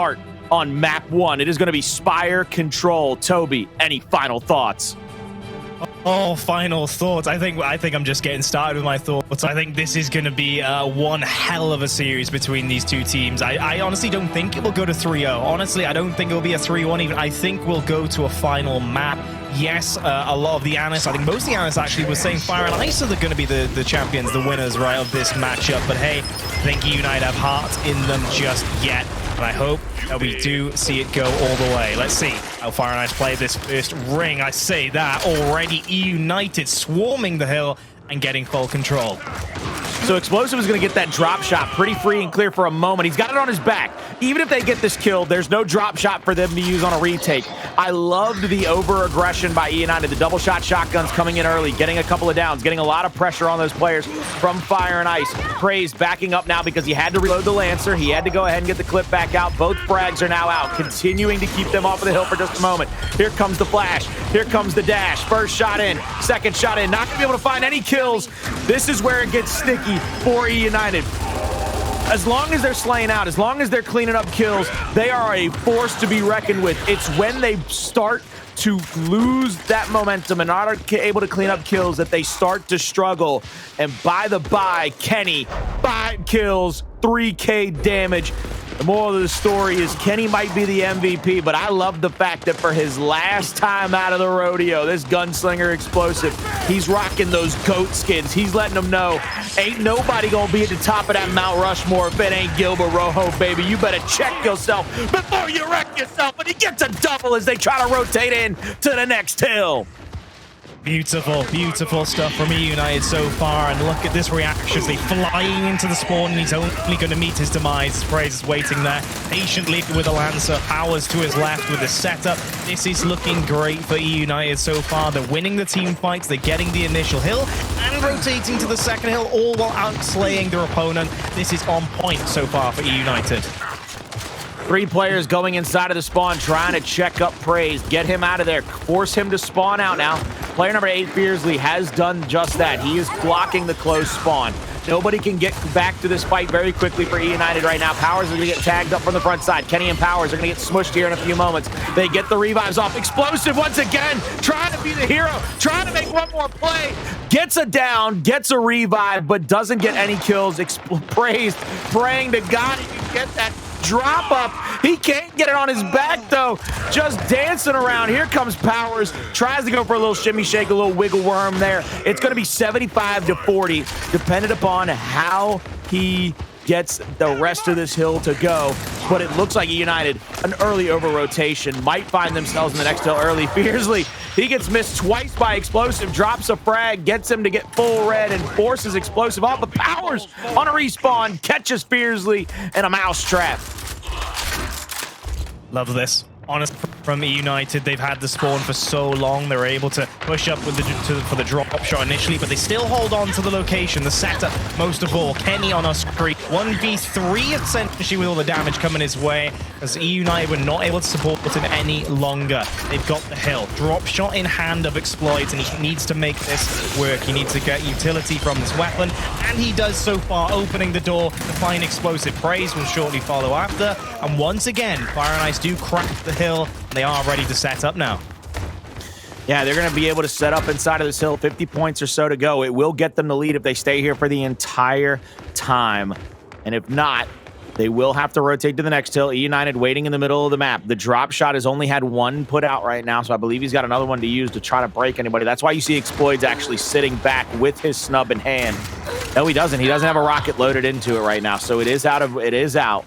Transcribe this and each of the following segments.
start on map 1. It is going to be Speyer Control. Toby, any final thoughts? Oh, final thoughts. I think I'm just getting started with my thoughts. I think this is going to be one hell of a series between these two teams. I honestly don't think it will go to 3-0. Honestly, I don't think it will be a 3-1 even. I think we'll go to a final map. Yes, a lot of the analysts, I think most of the analysts actually were saying Fire and Ice are going to be the champions, the winners, right, of this matchup. But hey, I think eUnited have heart in them just yet. And I hope that we do see it go all the way. Let's see how Fire and Ice play this first ring. I say that already. eUnited swarming the hill and getting full control. So Xplosive is going to get that drop shot pretty free and clear for a moment. He's got it on his back. Even if they get this kill, there's no drop shot for them to use on a retake. I loved the over-aggression by eUnited. The double shot shotguns coming in early, getting a couple of downs, getting a lot of pressure on those players from Fire and Ice. Praized backing up now because he had to reload the Lancer. He had to go ahead and get the clip back out. Both frags are now out, continuing to keep them off of the hill for just a moment. Here comes the flash. Here comes the dash. First shot in, second shot in. Not going to be able to find any kills. This is where it gets sticky for eUnited. As long as they're slaying out, as long as they're cleaning up kills, they are a force to be reckoned with. It's when they start to lose that momentum and not able to clean up kills that they start to struggle. And by Kenny, 5 kills, 3K damage. The moral of the story is Kenny might be the MVP, but I love the fact that for his last time out of the rodeo, this gunslinger Xplosive, he's rocking those goat skins. He's letting them know, ain't nobody gonna be at the top of that Mount Rushmore if it ain't Gilbert Rojo, baby. You better check yourself before you wreck yourself. And he gets a double as they try to rotate in to the next hill. Beautiful, beautiful stuff from eUnited so far, and look at this reaction as they flying into the spawn, and he's only going to meet his demise. Praized is waiting there patiently with a Lancer. Powerz to his left with the setup. This is looking great for eUnited so far. They're winning the team fights, they're getting the initial hill, and rotating to the second hill, all while outslaying their opponent. This is on point so far for eUnited. 3 players going inside of the spawn, trying to check up Praized, get him out of there, force him to spawn out now. Player number 8, Fearzly, has done just that. He is blocking the closed spawn. Nobody can get back to this fight very quickly for eUnited right now. Powerz is going to get tagged up from the front side. Kenny and Powerz are going to get smushed here in a few moments. They get the revives off. Xplosive once again, trying to be the hero, trying to make one more play. Gets a down, gets a revive, but doesn't get any kills. Praized, praying to God he can get that drop up. He can't get it on his back though, just dancing around. Here comes Powerz, tries to go for a little shimmy shake, a little wiggle worm there. It's going to be 75-40 dependent upon how he gets the rest of this hill to go. But it looks like eUnited, an early over rotation, might find themselves in the next hill early. Fearzly, he gets missed twice by Xplosive, drops a frag, gets him to get full red and forces Xplosive off. But Powerz on a respawn catches Fearzly and a mousetrap. Love this. Honest from eUnited, they've had the spawn for so long. They're able to push up with for the drop shot initially, but they still hold on to the location, the setup. Most of all, Kenny on a screen 1v3 essentially with all the damage coming his way, as eUnited were not able to support him any longer. They've got the hill, drop shot in hand of Xploidz, and he needs to make this work. He needs to get utility from this weapon, and he does so far, opening the door to find Xplosive. Praized will shortly follow after, and once again, Fire and Ice do crack the hill. They are ready to set up now. Yeah, they're going to be able to set up inside of this hill. 50 points or so to go. It will get them the lead if they stay here for the entire time. And if not, they will have to rotate to the next hill. eUnited waiting in the middle of the map. The drop shot has only had 1 put out right now, so I believe he's got another one to use to try to break anybody. That's why you see Xploidz actually sitting back with his snub in hand. No, he doesn't. He doesn't have a rocket loaded into it right now, so it is out.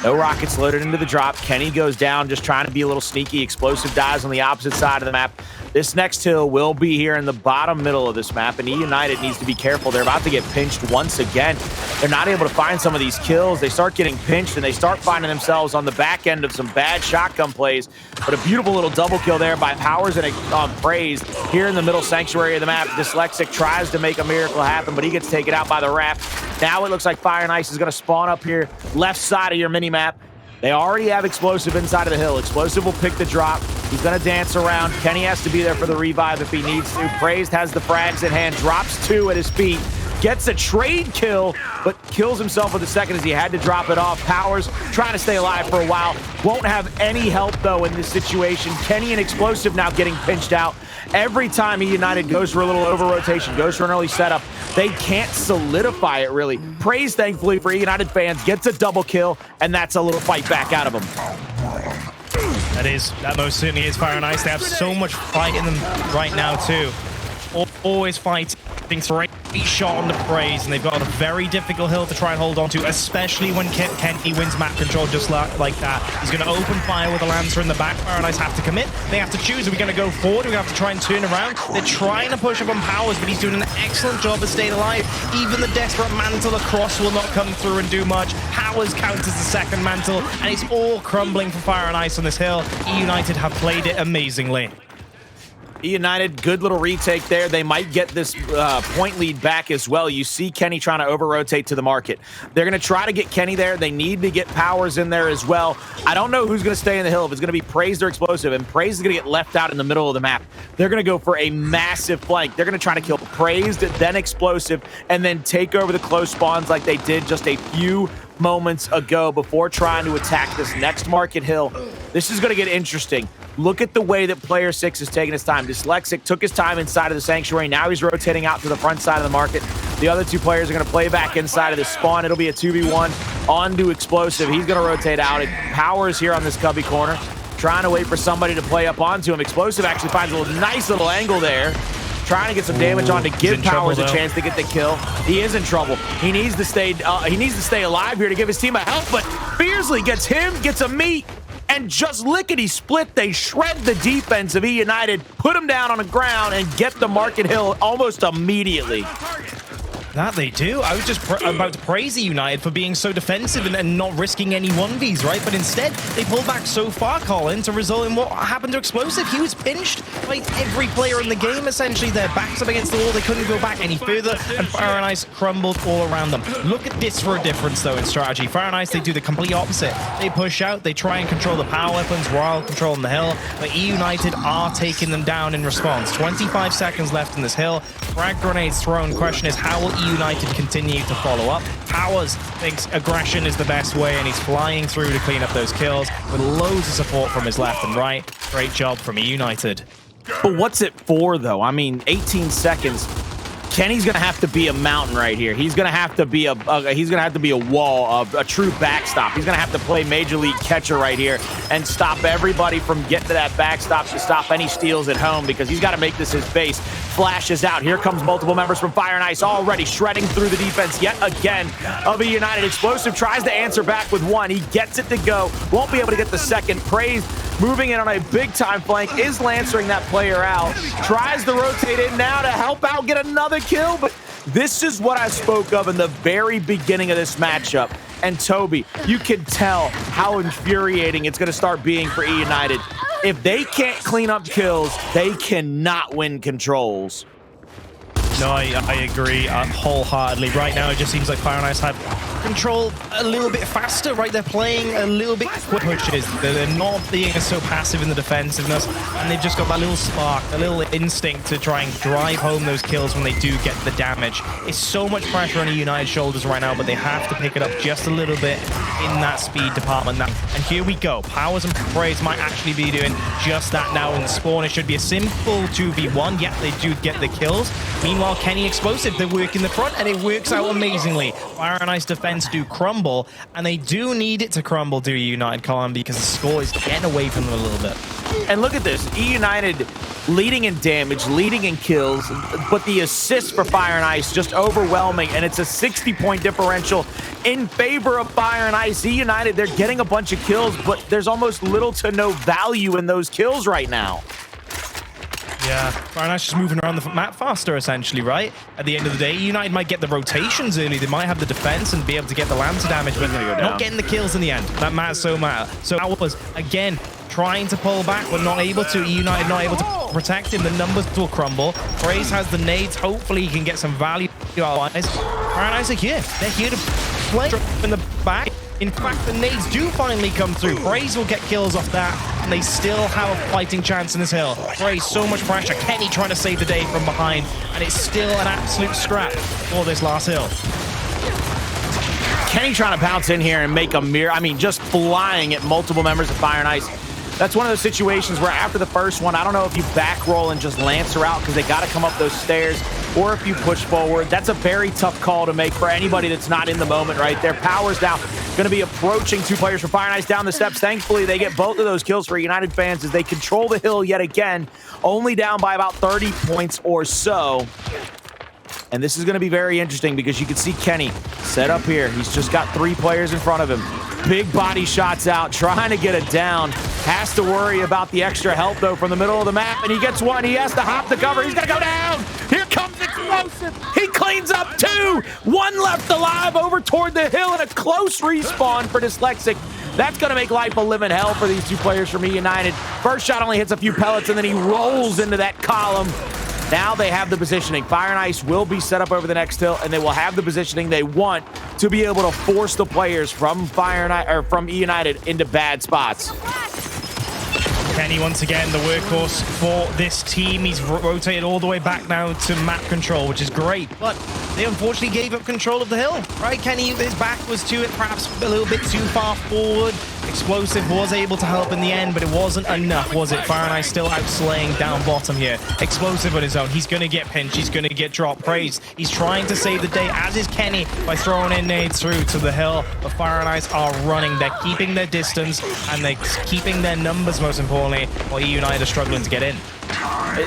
No rockets loaded into the drop. Kenny goes down, just trying to be a little sneaky. Xplosive dies on the opposite side of the map. This next hill will be here in the bottom middle of this map, and eUnited needs to be careful. They're about to get pinched once again. They're not able to find some of these kills. They start getting pinched, and they start finding themselves on the back end of some bad shotgun plays. But a beautiful little double kill there by Powerz and Praized here in the middle sanctuary of the map. Dsylexic tries to make a miracle happen, but he gets taken out by the wrap. Now it looks like Fire and Ice is going to spawn up here, left side of your mini-map. They already have Xplosive inside of the hill. Xplosive will pick the drop. He's going to dance around. Kenny has to be there for the revive if he needs to. Praized has the frags in hand, drops 2 at his feet. gets a trade kill, but kills himself with the second as he had to drop it off. Powerz trying to stay alive for a while. Won't have any help, though, in this situation. Kenny and Xplosive now getting pinched out. Every time eUnited goes for a little over-rotation, goes for an early setup, they can't solidify it, really. Praized, thankfully, for eUnited fans, gets a double kill, and that's a little fight back out of him. That most certainly is Fire and Ice. They have so much fight in them right now, too. Always fighting. Great shot on the Praized, and they've got a very difficult hill to try and hold on to, especially when Kenny wins map control just like that. He's going to open fire with a Lancer in the back. Fire and Ice have to commit. They have to choose. Are we going to go forward? Are we going to have to try and turn around? They're trying to push up on Powerz, but he's doing an excellent job of staying alive. Even the desperate mantle across will not come through and do much. Powerz counters the second mantle, and it's all crumbling for Fire and Ice on this hill. eUnited have played it amazingly. eUnited, good little retake there. They might get this point lead back as well. You see Kenny trying to over-rotate to the market. They're going to try to get Kenny there. They need to get Powerz in there as well. I don't know who's going to stay in the hill, if it's going to be Praized or Xplosive, and Praized is going to get left out in the middle of the map. They're going to go for a massive flank. They're going to try to kill Praized, then Xplosive, and then take over the close spawns like they did just a few moments ago before trying to attack this next market hill. This is going to get interesting. Look at the way that player 6 is taking his time. Dsylexic took his time inside of the sanctuary. Now he's rotating out to the front side of the market. The other two players are going to play back inside of the spawn. It'll be a 2v1 onto Xplosive. He's going to rotate out. Powerz here on this cubby corner, trying to wait for somebody to play up onto him. Xplosive actually finds a nice little angle there, trying to get some damage on to give Powerz a chance to get the kill. He is in trouble. He needs to stay alive here to give his team a help, but Fearzly gets a meat, and just lickety-split, they shred the defense of eUnited, put him down on the ground, and get the market hill almost immediately. That they do. I was just about to praise eUnited for being so defensive and not risking any 1vs, right? But instead, they pulled back so far, Colin, to result in what happened to Xplosive. He was pinched by every player in the game, essentially. Their backs up against the wall. They couldn't go back any further, and Fire and Ice crumbled all around them. Look at this for a difference, though, in strategy. Fire and Ice, they do the complete opposite. They push out. They try and control the power weapons while controlling the hill, but eUnited are taking them down in response. 25 seconds left in this hill. Frag grenades thrown. Question is, how will eUnited continue to follow up? Powerz thinks aggression is the best way, and he's flying through to clean up those kills with loads of support from his left and right. Great job from eUnited. But what's it for, though? I mean, 18 seconds. Kenny's gonna have to be a mountain right here. He's gonna have to be a wall, a true backstop. He's gonna have to play Major League catcher right here and stop everybody from getting to that backstop to stop any steals at home, because he's got to make this his base. Flashes out. Here comes multiple members from Fire and Ice already shredding through the defense yet again of eUnited. Xplosive tries to answer back with one. He gets it to go. Won't be able to get the second. Praized moving in on a big-time flank, is lancering that player out. Tries to rotate in now to help out get another kill, but this is what I spoke of in the very beginning of this matchup. And Toby, you can tell how infuriating it's going to start being for eUnited. If they can't clean up kills, they cannot win controls. No, I agree wholeheartedly. Right now, it just seems like Fire and Ice have control a little bit faster, right? They're playing a little bit quick pushes. They're not being so passive in the defensiveness, and they've just got that little spark, a little instinct to try and drive home those kills when they do get the damage. It's so much pressure on eUnited's shoulders right now, but they have to pick it up just a little bit in that speed department. And here we go. Powerz and Praized might actually be doing just that now in the spawn. It should be a simple 2v1. Yeah, they do get the kills. Meanwhile, Kenny Xplosive, they work in the front, and it works out amazingly. Fire and Ice defense do crumble, and they do need it to crumble to eUnited, Colin, because the score is getting away from them a little bit. And look at this, eUnited leading in damage, leading in kills, but the assists for Fire and Ice just overwhelming, and it's a 60-point differential in favor of Fire and Ice. eUnited, they're getting a bunch of kills, but there's almost little to no value in those kills right now. Yeah, Fire and Ice just moving around the map faster, essentially, right? At the end of the day, eUnited might get the rotations early. They might have the defense and be able to get the Lancer damage, but not getting the kills in the end. That matters so much. So Powerz, again, trying to pull back, but not able to. eUnited not able to protect him. The numbers will crumble. Praized has the nades. Hopefully, he can get some value. Fire and Ice are here. They're here to play in the back. In fact, the nades do finally come through. Praized will get kills off that, and they still have a fighting chance in this hill. Praized, so much pressure. Kenny trying to save the day from behind, and it's still an absolute scrap for this last hill. Kenny trying to bounce in here and make a mirror. I mean, just flying at multiple members of Fire and Ice. That's one of those situations where after the first one, I don't know if you back roll and just Lancer out because they got to come up those stairs, or if you push forward. That's a very tough call to make for anybody that's not in the moment right there. Powerz now going to be approaching two players for Fire and Ice down the steps. Thankfully, they get both of those kills for United fans as they control the hill yet again, only down by about 30 points or so. And this is going to be very interesting because you can see Kenny set up here. He's just got 3 players in front of him. Big body shots out, trying to get it down. Has to worry about the extra help, though, from the middle of the map. And he gets one. He has to hop the cover. He's going to go down. Here comes Xplosive. He cleans up 2. 1 left alive over toward the hill, and a close respawn for Dsylexic. That's going to make life a living hell for these 2 players from eUnited. First shot only hits a few pellets, and then he rolls into that column. Now they have the positioning. Fire and Ice will be set up over the next hill, and they will have the positioning they want to be able to force the players from Fire and Ice, or from eUnited, into bad spots. Kenny, once again, the workhorse for this team. He's rotated all the way back now to map control, which is great. But they unfortunately gave up control of the hill, right? Kenny, his back was to it, perhaps a little bit too far forward. Xplosive was able to help in the end, but it wasn't enough, was it? Fire and Ice still outslaying down bottom here. Xplosive on his own. He's going to get pinched. He's going to get dropped. Praized. He's trying to save the day, as is Kenny, by throwing in nades through to the hill. But Fire and Ice are running. They're keeping their distance, and they're keeping their numbers, most importantly, while eUnited are struggling to get in.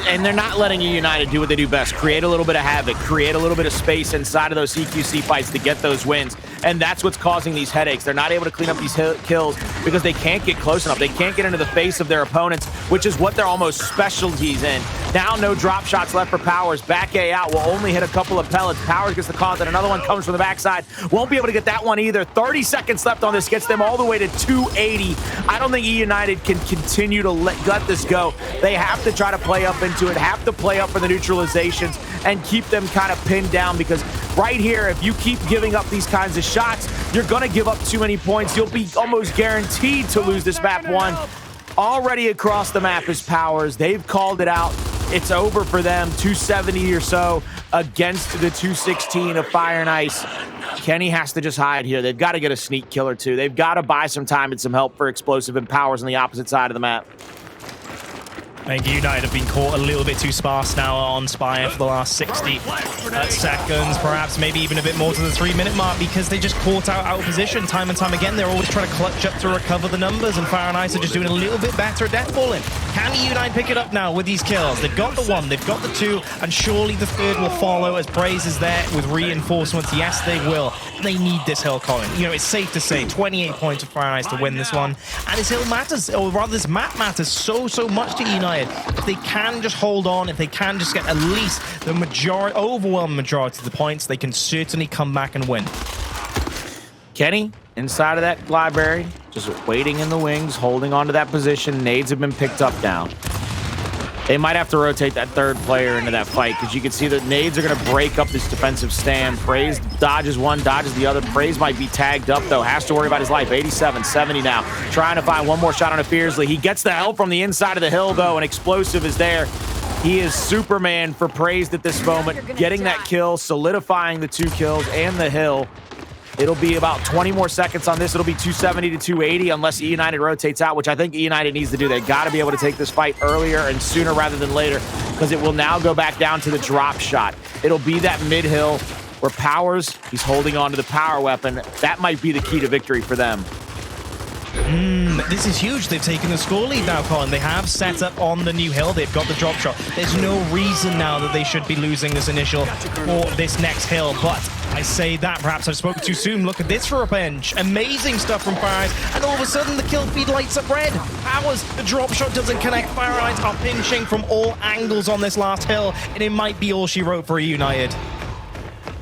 And they're not letting eUnited do what they do best. Create a little bit of havoc. Create a little bit of space inside of those CQC fights to get those wins. And that's what's causing these headaches. They're not able to clean up these kills because they can't get close enough. They can't get into the face of their opponents, which is what they're almost specialties in. Now no drop shots left for Powerz. Back A out will only hit a couple of pellets. Powerz gets the call, and another one comes from the backside. Won't be able to get that one either. 30 seconds left on this. Gets them all the way to 280. I don't think eUnited can continue to let this go. They have to try to play up into it, have to play up for the neutralizations, and keep them kind of pinned down, because right here, if you keep giving up these kinds of shots, you're going to give up too many points. You'll be almost guaranteed to lose this map 1. Already across the map is Powerz. They've called it out. It's over for them, 270 or so against the 216 of Fire and Ice. Kenny has to just hide here. They've got to get a sneak kill or 2. They've got to buy some time and some help for Xplosive and Powerz on the opposite side of the map. I think United have been caught a little bit too sparse now on Speyer for the last 60 seconds, perhaps maybe even a bit more to the 3-minute mark, because they just caught out of position time and time again. They're always trying to clutch up to recover the numbers, and Fire and Ice are just doing a little bit better at deathballing. Can United pick it up now with these kills? They've got the 1, they've got the 2, and surely the 3rd will follow as Praized is there with reinforcements. Yes, they will. They need this hill, Colin. You know, it's safe to say 28 points for Fire and Ice to win this one, and this hill matters, or rather this map matters so much to United. If they can just hold on, if they can just get at least the overwhelming majority of the points, they can certainly come back and win. Kenny, inside of that library, just waiting in the wings, holding on to that position. Nades have been picked up now. They might have to rotate that 3rd player into that fight, because you can see that nades are going to break up this defensive stand. Praized dodges one, dodges the other. Praized might be tagged up, though. Has to worry about his life. 87, 70 now. Trying to find one more shot on a Fearzly. He gets the help from the inside of the hill, though, and Xplosive is there. He is Superman for Praized at this moment, getting that kill, solidifying the 2 kills and the hill. It'll be about 20 more seconds on this. It'll be 270 to 280 unless eUnited rotates out, which I think eUnited needs to do. They've got to be able to take this fight earlier and sooner rather than later, because it will now go back down to the drop shot. It'll be that mid-hill where Powerz, he's holding on to the power weapon. That might be the key to victory for them. This is huge. They've taken the score lead now, Colin. They have set up on the new hill. They've got the drop shot. There's no reason now that they should be losing this initial or this next hill, but I say that perhaps I've spoken too soon. Look at this for a bench. Amazing stuff from Fire and Ice, and all of a sudden the kill feed lights up red. Powerz, the drop shot doesn't connect. Fire and Ice are pinching from all angles on this last hill, and it might be all she wrote for eUnited.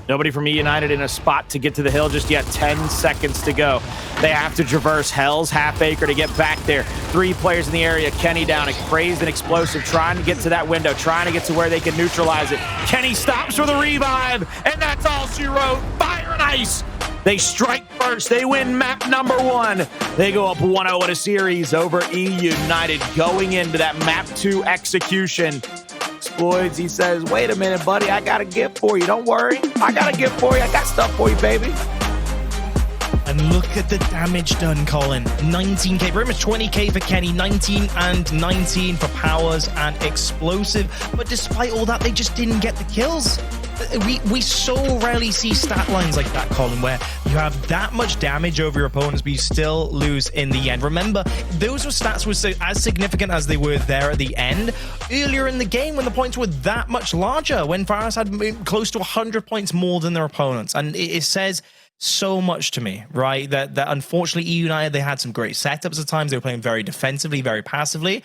Nobody from eUnited in a spot to get to the hill just yet. 10 seconds to go. They have to traverse Hell's half acre to get back there. 3 players in the area. Kenny down, Praized and Xplosive trying to get to that window, trying to get to where they can neutralize it. Kenny stops for the revive, and that's all she wrote. Fire and Ice. They strike first. They win map number 1. They go up 1-0 in a series over eUnited going into that map 2 execution. Xploidz, he says, wait a minute, buddy. I got a gift for you. Don't worry. I got a gift for you. I got stuff for you, baby. And look at the damage done, Colin. 19k, pretty much 20k for Kenny, 19 and 19 for Powerz and Xplosive. But despite all that, they just didn't get the kills. We so rarely see stat lines like that, Colin, where you have that much damage over your opponents, but you still lose in the end. Remember, those were stats were as significant as they were there at the end. Earlier in the game, when the points were that much larger, when Praized had close to 100 points more than their opponents. And it says so much to me, right? That unfortunately, eUnited, they had some great setups at times. They were playing very defensively, very passively.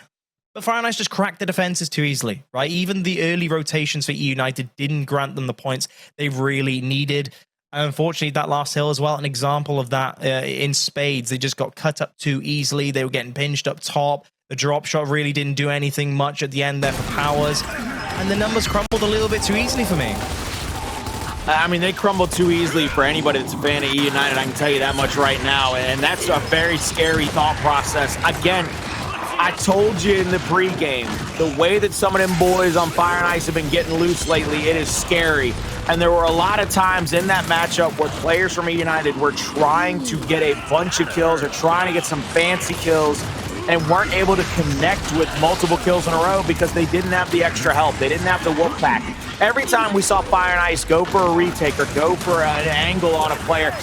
But Fearzly just cracked the defenses too easily, right? Even the early rotations for eUnited didn't grant them the points they really needed. And unfortunately, that last hill as well, an example of that in spades. They just got cut up too easily. They were getting pinched up top. The drop shot really didn't do anything much at the end there for Powerz. And the numbers crumbled a little bit too easily for me. I mean, they crumble too easily for anybody that's a fan of eUnited. I can tell you that much right now. And that's a very scary thought process. Again, I told you in the pregame, the way that some of them boys on Fire and Ice have been getting loose lately, it is scary. And there were a lot of times in that matchup where players from eUnited were trying to get a bunch of kills or trying to get some fancy kills and weren't able to connect with multiple kills in a row because they didn't have the extra help. They didn't have the wolf pack. Every time we saw Fire and Ice go for a retake or go for an angle on a player,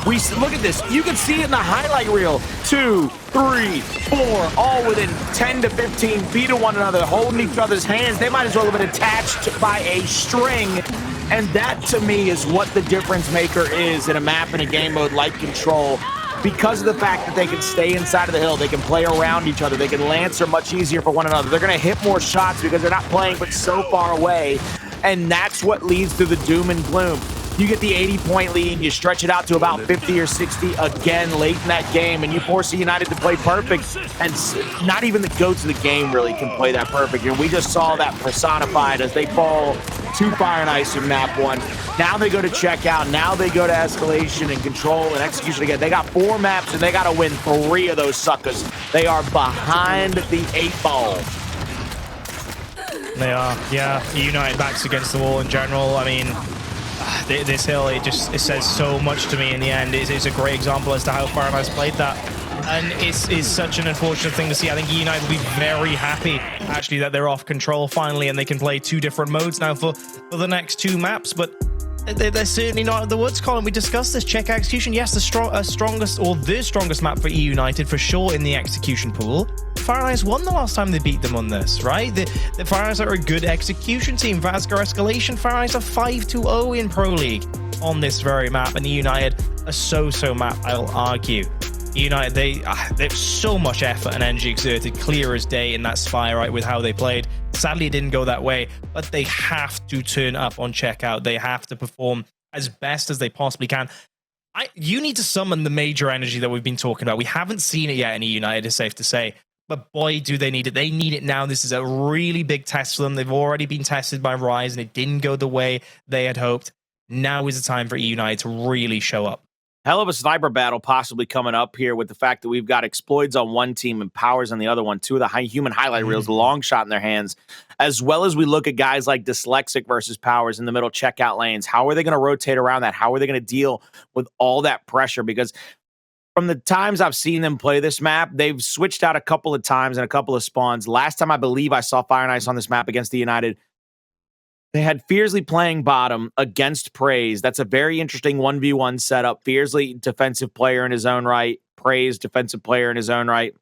we look at this. You can see it in the highlight reel. 2, 3, 4, all within 10 to 15 feet of one another, holding each other's hands. They might as well have been attached by a string. And that, to me, is what the difference maker is in a map in a game mode like Control. Because of the fact that they can stay inside of the hill, they can play around each other, they can Lancer much easier for one another. They're going to hit more shots because they're not playing but so far away. And that's what leads to the doom and gloom. You get the 80-point lead, you stretch it out to about 50 or 60 again late in that game, and you force eUnited to play perfect, and not even the GOATs of the game really can play that perfect. And we just saw that personified as they fall to Fire and Ice in map 1. Now they go to checkout, now they go to Escalation and Control and Execution again. They got 4 maps, and they got to win 3 of those suckers. They are behind the 8 ball. They are, yeah. eUnited backs against the wall in general. I mean, this hill, it says so much to me in the end. It's a great example as to how Fire and Ice played that. And it's such an unfortunate thing to see. I think eUnited will be very happy, actually, that they're off Control finally and they can play 2 different modes now for the next 2 maps. But they're certainly not out of the woods, Colin. We discussed this. Check Execution. Yes, the strongest map for eUnited for sure in the execution pool. Fire and Ice won the last time they beat them on this, right? The Fire and Ice are a good execution team. Vasgar Escalation, Fire and Ice are 5-0 in Pro League on this very map, and eUnited a so-so map, I'll argue. eUnited, they have so much effort and energy exerted, clear as day in that Speyer, right, with how they played. Sadly, it didn't go that way, but they have to turn up on checkout. They have to perform as best as they possibly can. You need to summon the major energy that we've been talking about. We haven't seen it yet in eUnited, it's safe to say. But boy, do they need it. They need it now. This is a really big test for them. They've already been tested by Rise, and it didn't go the way they had hoped. Now is the time for eUnited to really show up. Hell of a sniper battle possibly coming up here with the fact that we've got Xploidz on one team and Powerz on the other one. 2 of the human highlight reels, a long shot in their hands, as well as we look at guys like Dsylexic versus Powerz in the middle checkout lanes. How are they going to rotate around that? How are they going to deal with all that pressure? Because from the times I've seen them play this map, they've switched out a couple of times and a couple of spawns. Last time I believe I saw Fire and Ice on this map against the United, they had Fearzly playing bottom against Praized. That's a very interesting 1v1 setup. Fearzly, defensive player in his own right. Praized, defensive player in his own right.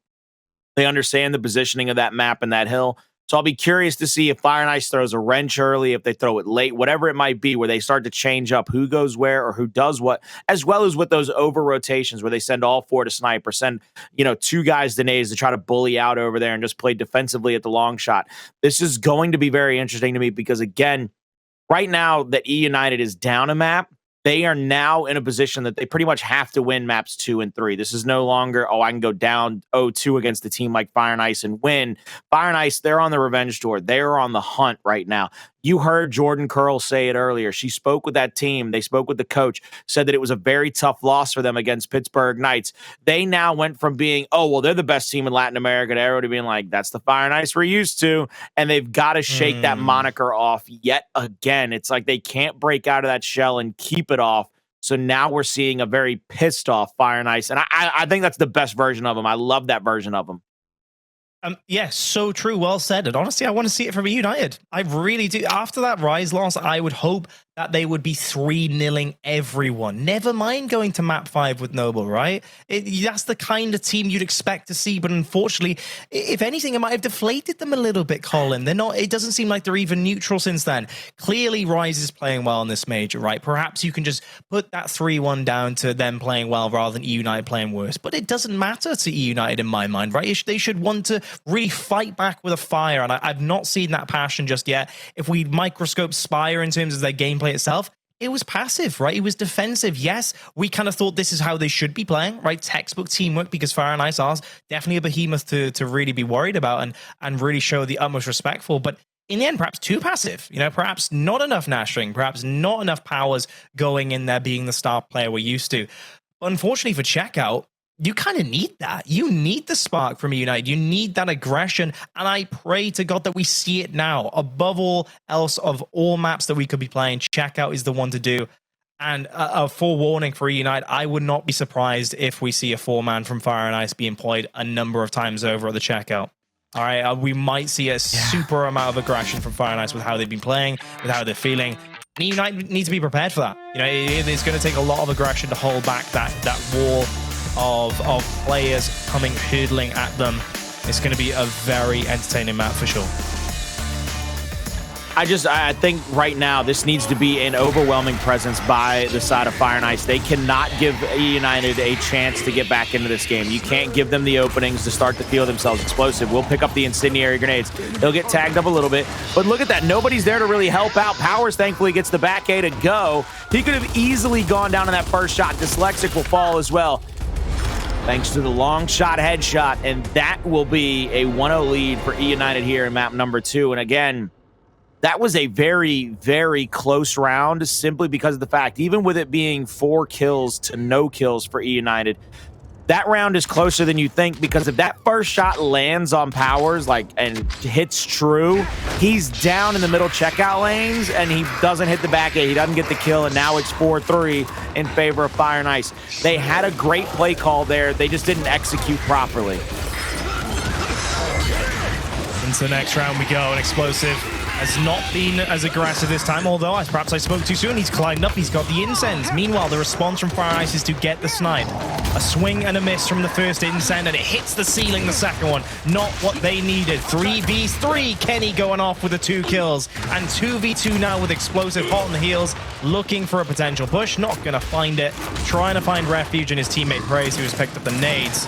They understand the positioning of that map and that hill. So I'll be curious to see if Fire and Ice throws a wrench early, if they throw it late, whatever it might be, where they start to change up who goes where or who does what, as well as with those over rotations where they send all 4 to snipe or send, 2 guys to nades to try to bully out over there and just play defensively at the long shot. This is going to be very interesting to me because, again, right now that eUnited is down a map, they are now in a position that they pretty much have to win maps 2 and 3. This is no longer, oh, I can go down 0-2 against a team like Fire and Ice and win. Fire and Ice, they're on the revenge tour. They're on the hunt right now. You heard Jordan Curl say it earlier. She spoke with that team. They spoke with the coach, said that it was a very tough loss for them against Pittsburgh Knights. They now went from being, oh, well, they're the best team in Latin America to everybody being like, that's the Fire and Ice we're used to. And they've got to shake that moniker off yet again. It's like they can't break out of that shell and keep it off. So now we're seeing a very pissed off Fire and Ice. And I think that's the best version of them. I love that version of them. Yes, so true. Well said. And honestly, I want to see it from eUnited. I really do. After that Rise loss, I would hope that they would be 3-0ing everyone. Never mind going to map 5 with Noble, right? That's the kind of team you'd expect to see. But unfortunately, if anything, it might have deflated them a little bit, Colin. They're not. It doesn't seem like they're even neutral since then. Clearly, Rise is playing well in this major, right? Perhaps you can just put that 3-1 down to them playing well rather than eUnited playing worse. But it doesn't matter to eUnited in my mind, right? They should want to really fight back with a fire, and I've not seen that passion just yet. If we microscope Speyer in terms of their gameplay itself, it was passive, right? It was defensive. Yes, we kind of thought this is how they should be playing, right? Textbook teamwork, because Fire and Ice are definitely a behemoth to really be worried about and really show the utmost respect for. But in the end, perhaps too passive, perhaps not enough nashing, perhaps not enough Powerz going in there being the star player we're used to. Unfortunately for Checkout, you kind of need that. You need the spark from eUnited. You need that aggression. And I pray to God that we see it now. Above all else, of all maps that we could be playing, Checkout is the one to do. And a forewarning for eUnited, I would not be surprised if we see a 4-man from Fire and Ice be employed a number of times over at the Checkout. All right, we might see a super amount of aggression from Fire and Ice with how they've been playing, with how they're feeling. And eUnited needs to be prepared for that. It's going to take a lot of aggression to hold back that wall of players coming hurtling at them. It's going to be a very entertaining map for sure. I think right now this needs to be an overwhelming presence by the side of Fire and Ice. They cannot give eUnited a chance to get back into this game. You can't give them the openings to start to feel themselves explosive. We'll pick up the incendiary grenades. They'll get tagged up a little bit. But look at that. Nobody's there to really help out. Powerz thankfully gets the back A to go. He could have easily gone down in that first shot. Dyslexic will fall as well, thanks to the long shot headshot, and that will be a 1-0 lead for eUnited here in map number 2. And again, that was a very, very close round, simply because of the fact, even with it being 4 kills to no kills for eUnited, that round is closer than you think, because if that first shot lands on Powerz and hits true, he's down in the middle checkout lanes and he doesn't hit the back A. He doesn't get the kill, and now it's 4-3 in favor of Fire and Ice. They had a great play call there. They just didn't execute properly. Into the next round we go, and Xplosive has not been as aggressive this time, although perhaps I spoke too soon. He's climbed up, he's got the incense. Meanwhile, the response from Fire and Ice is to get the snipe. A swing and a miss from the first incense, and it hits the ceiling the second one. Not what they needed. 3v3, Kenny going off with the 2 kills, and 2v2 now with Xplosive hot on the heels, looking for a potential push. Not gonna find it. Trying to find refuge in his teammate Praized, who has picked up the nades.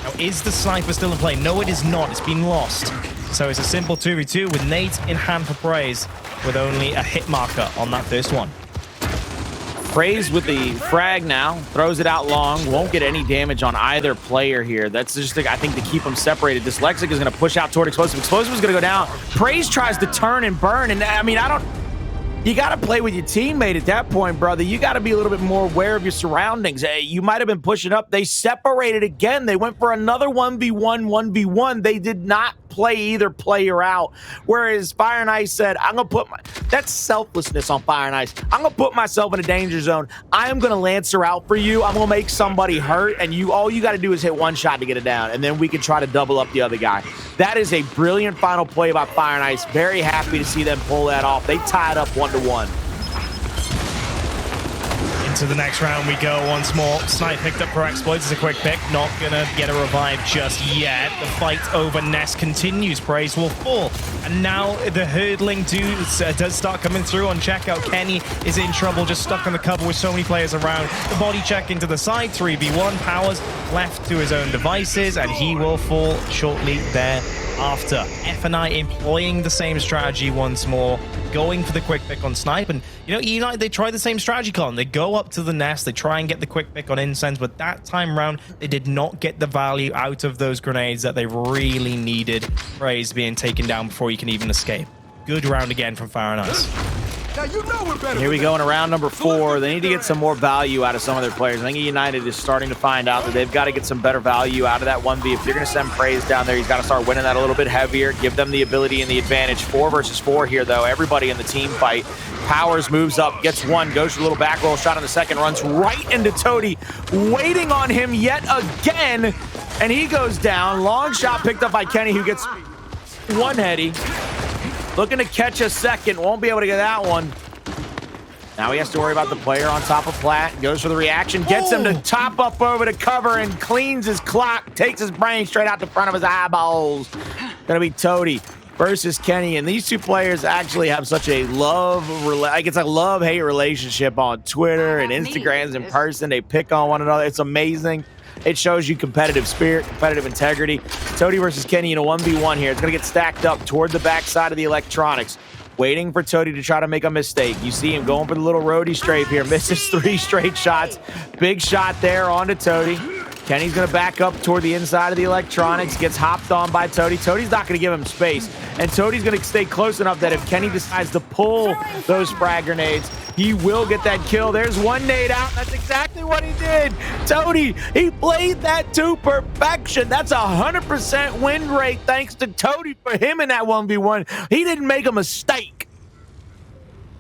Now, is the sniper still in play? No, it is not. It's been lost. So it's a simple 2v2 with nades in hand for Praized, with only a hit marker on that first one. Praized with the frag now, throws it out long, won't get any damage on either player here. That's just, I think, to keep them separated. Dyslexic is going to push out toward Xplosive. Xplosive is going to go down. Praized tries to turn and burn, and I mean, you got to play with your teammate at that point, brother. You got to be a little bit more aware of your surroundings. You might have been pushing up. They separated again. They went for another 1v1, 1v1. They did not play either player out. Whereas Fire and Ice said, I'm going to put that's selflessness on Fire and Ice. I'm going to put myself in a danger zone. I am going to Lancer out for you. I'm going to make somebody hurt, and all you got to do is hit 1 shot to get it down, and then we can try to double up the other guy. That is a brilliant final play by Fire and Ice. Very happy to see them pull that off. They tied up 1-1. Into the next round we go once more. Snipe picked up for Xploidz as a quick pick. Not gonna get a revive just yet. The fight over Nest continues. Praized will fall. And now the hurdling does start coming through on checkout. Kenny is in trouble, just stuck on the cover with so many players around. The body check into the side. 3v1. Powerz left to his own devices, and he will fall shortly thereafter. F&I employing the same strategy once more. going for the quick pick on Snipe. And, you know, eUnited, they try the same strategy, Colin. They go up to the nest, they try and get the quick pick on Incense, but that time round, they did not get the value out of those grenades that they really needed. Praized being taken down before you can even escape. Good round again from Fire and Ice. Now you know we're better. Here we go in round number 4. They need to get some more value out of some of their players. I think eUnited is starting to find out that they've got to get some better value out of that 1v. If you're going to send Praized down there, he's got to start winning that a little bit heavier, give them the ability and the advantage. 4 versus 4 here, though. Everybody in the team fight. Powerz moves up, gets one, goes for a little back roll shot on the second, runs right into Toti, waiting on him yet again, and he goes down. Long shot picked up by Kenny, who gets one heady. Looking to catch a second, won't be able to get that one. Now he has to worry about the player on top of Plat. Goes for the reaction, gets him to top up over to cover and cleans his clock, takes his brain straight out the front of his eyeballs. Gonna be Toti versus Kenny, and these two players actually have such a it's a love-hate relationship on Twitter and Instagrams in person. They pick on one another. It's amazing. It shows you competitive spirit, competitive integrity. Toti versus Kenny in a 1v1 here. It's going to get stacked up toward the backside of the electronics. Waiting for Toti to try to make a mistake. You see him going for the little roadie strafe here. Misses 3 straight shots. Big shot there onto Toti. Kenny's going to back up toward the inside of the electronics. Gets hopped on by Toti. Toti's not going to give him space. And Toti's going to stay close enough that if Kenny decides to pull those frag grenades, he will get that kill. There's one nade out. That's exactly what he did. Toti, he played that to perfection. That's 100% win rate thanks to Toti for him in that 1v1. He didn't make a mistake.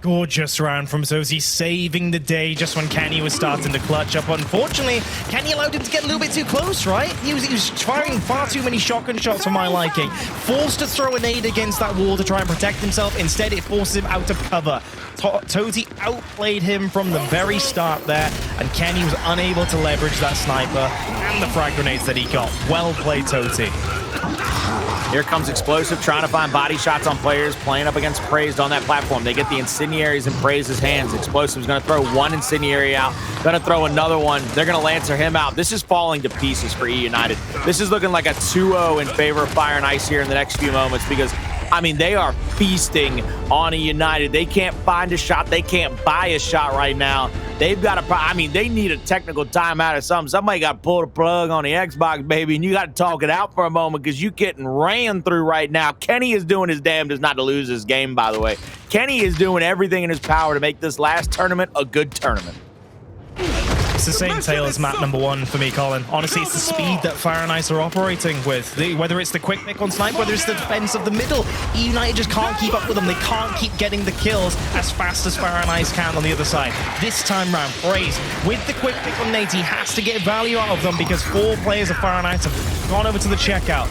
Gorgeous round from Toti, saving the day just when Kenny was starting to clutch up. Unfortunately, Kenny allowed him to get a little bit too close, right? He was firing far too many shotgun shots for my liking. Forced to throw a nade against that wall to try and protect himself. Instead, it forces him out of cover. Toti outplayed him from the very start there, and Kenny was unable to leverage that sniper and the frag grenades that he got. Well played, Toti. Here comes Xplosive trying to find body shots on players, playing up against Praized on that platform. They get the incendiaries in Praized's hands. Xplosive's going to throw one incendiary out, going to throw another one. They're going to Lancer him out. This is falling to pieces for eUnited. This is looking like a 2-0 in favor of Fire and Ice here in the next few moments because, I mean, they are feasting on eUnited. They can't find a shot. They can't buy a shot right now. They've got to, I mean, they need a technical timeout or something. Somebody got to pull the plug on the Xbox, baby, and you got to talk it out for a moment because you're getting ran through right now. Kenny is doing his damnedest not to lose this game, by the way. Kenny is doing everything in his power to make this last tournament a good tournament. It's the same tale as map number 1 for me, Colin. Honestly, it's the speed that Fire and Ice are operating with. Whether it's the quick pick on Snipe, whether it's the defense of the middle, eUnited just can't keep up with them. They can't keep getting the kills as fast as Fire and Ice can on the other side. This time round, Praized, with the quick pick on Nate, he has to get value out of them because 4 players of Fire and Ice have gone over to the checkout.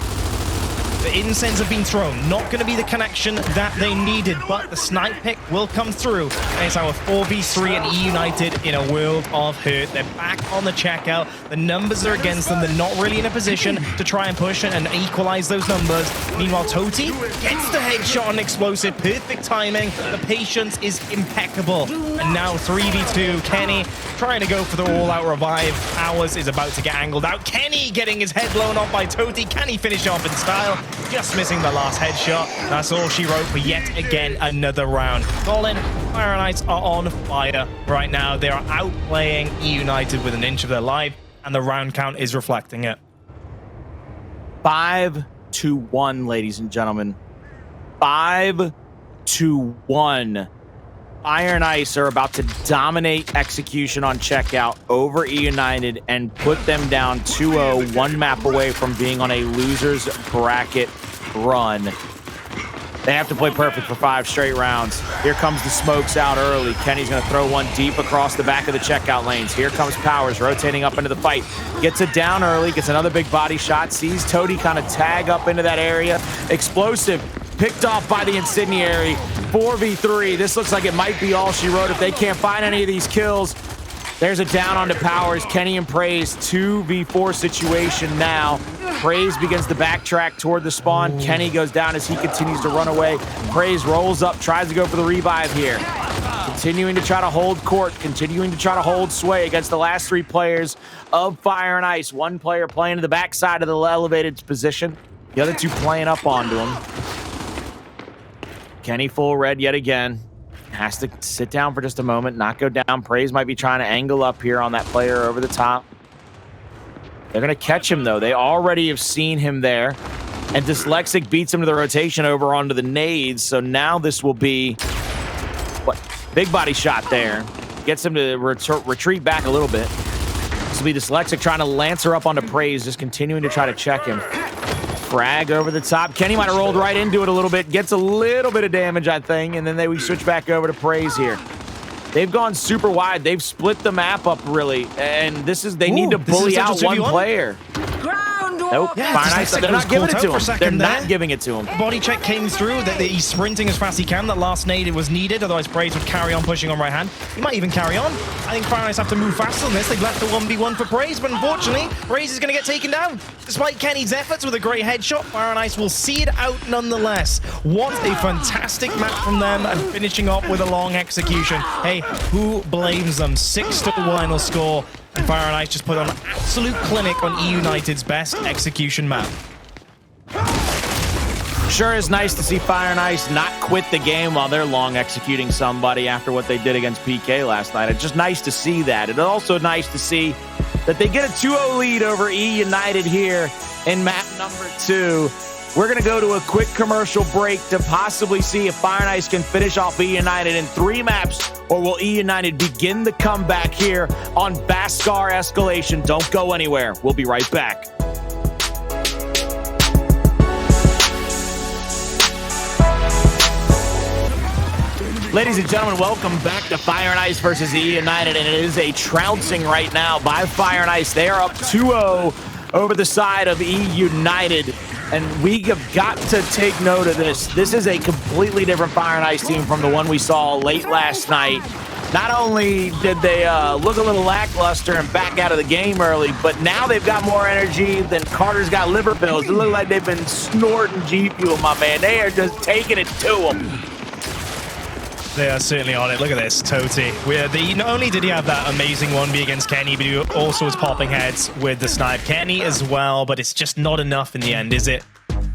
The incense have been thrown. Not going to be the connection that they needed, but the snipe pick will come through. And it's our 4v3 and eUnited in a world of hurt. They're back on the checkout. The numbers are against them. They're not really in a position to try and push and equalize those numbers. Meanwhile, Toti gets the headshot on Xplosive. Perfect timing. The patience is impeccable. And now 3v2. Kenny trying to go for the all-out revive. Powerz is about to get angled out. Kenny getting his head blown off by Toti. Can he finish off in style? Just missing the last headshot. That's all she wrote for yet again another round. Colin, Fire and Ice are on fire right now. They are outplaying eUnited with an inch of their life, and the round count is reflecting it. 5-1, ladies and gentlemen. 5-1. Fire and Ice are about to dominate execution on checkout over eUnited and put them down 2-0, 1 map away from being on a loser's bracket run. They have to play perfect for 5 straight rounds. Here comes the smokes out early. Kenny's going to throw one deep across the back of the checkout lanes. Here comes Powerz rotating up into the fight. Gets it down early, gets another big body shot, sees Toti kind of tag up into that area. Xplosive picked off by the incendiary. 4v3. This looks like it might be all she wrote if they can't find any of these kills. There's a down onto Powerz. Kenny and Praized 2v4 situation now. Praized begins to backtrack toward the spawn. Kenny goes down as he continues to run away. Praized rolls up, tries to go for the revive here. Continuing to try to hold court, continuing to try to hold sway against the last 3 players of Fire and Ice. 1 player playing to the backside of the elevated position. The other 2 playing up onto him. Kenny full red yet again. Has to sit down for just a moment, not go down. Praized might be trying to angle up here on that player over the top. They're going to catch him, though. They already have seen him there. And Dsylexic beats him to the rotation over onto the nades. So now this will be... what? Big body shot there. Gets him to retreat back a little bit. This will be Dsylexic trying to lancer up onto Praized, just continuing to try to check him. Frag over the top. Kenny might have rolled right into it a little bit. Gets a little bit of damage, I think. And then we switch back over to Praized here. They've gone super wide. They've split the map up, really. And they need to bully out one player. Nope. Yeah, Fire Nice, they're not giving it to him. They're not giving it to him. Body check came through. He's sprinting as fast as he can. That last nade was needed. Otherwise, Praized would carry on pushing on right hand. He might even carry on. I think Fire Nice have to move faster than this. They've left the 1v1 for Praized, but unfortunately, Praized is going to get taken down. Despite Kenny's efforts with a great headshot, Fire Nice will see it out nonetheless. What a fantastic map from them, and finishing off with a long execution. Hey, who blames them? 6-1 score. And Fire and Ice just put on an absolute clinic on eUnited's best execution map. Sure is nice to see Fire and Ice not quit the game while they're long executing somebody after what they did against PK last night. It's just nice to see that. It's also nice to see that they get a 2-0 lead over eUnited here in map number 2. We're going to go to a quick commercial break to possibly see if Fire and Ice can finish off eUnited in 3 maps, or will eUnited begin the comeback here on Vascar Escalation. Don't go anywhere. We'll be right back. Ladies and gentlemen, welcome back to Fire and Ice versus eUnited, and it is a trouncing right now by Fire and Ice. They are up 2-0 over the side of eUnited. And we have got to take note of this. This is a completely different Fire and Ice team from the one we saw late last night. Not only did they look a little lackluster and back out of the game early, but now they've got more energy than Carter's got liver pills. It looks like they've been snorting G Fuel, my man. They are just taking it to them. They are certainly on it. Look at this, Toti. Not only did he have that amazing 1v against Kenny, but he also was popping heads with the snipe. Kenny as well, but it's just not enough in the end, is it?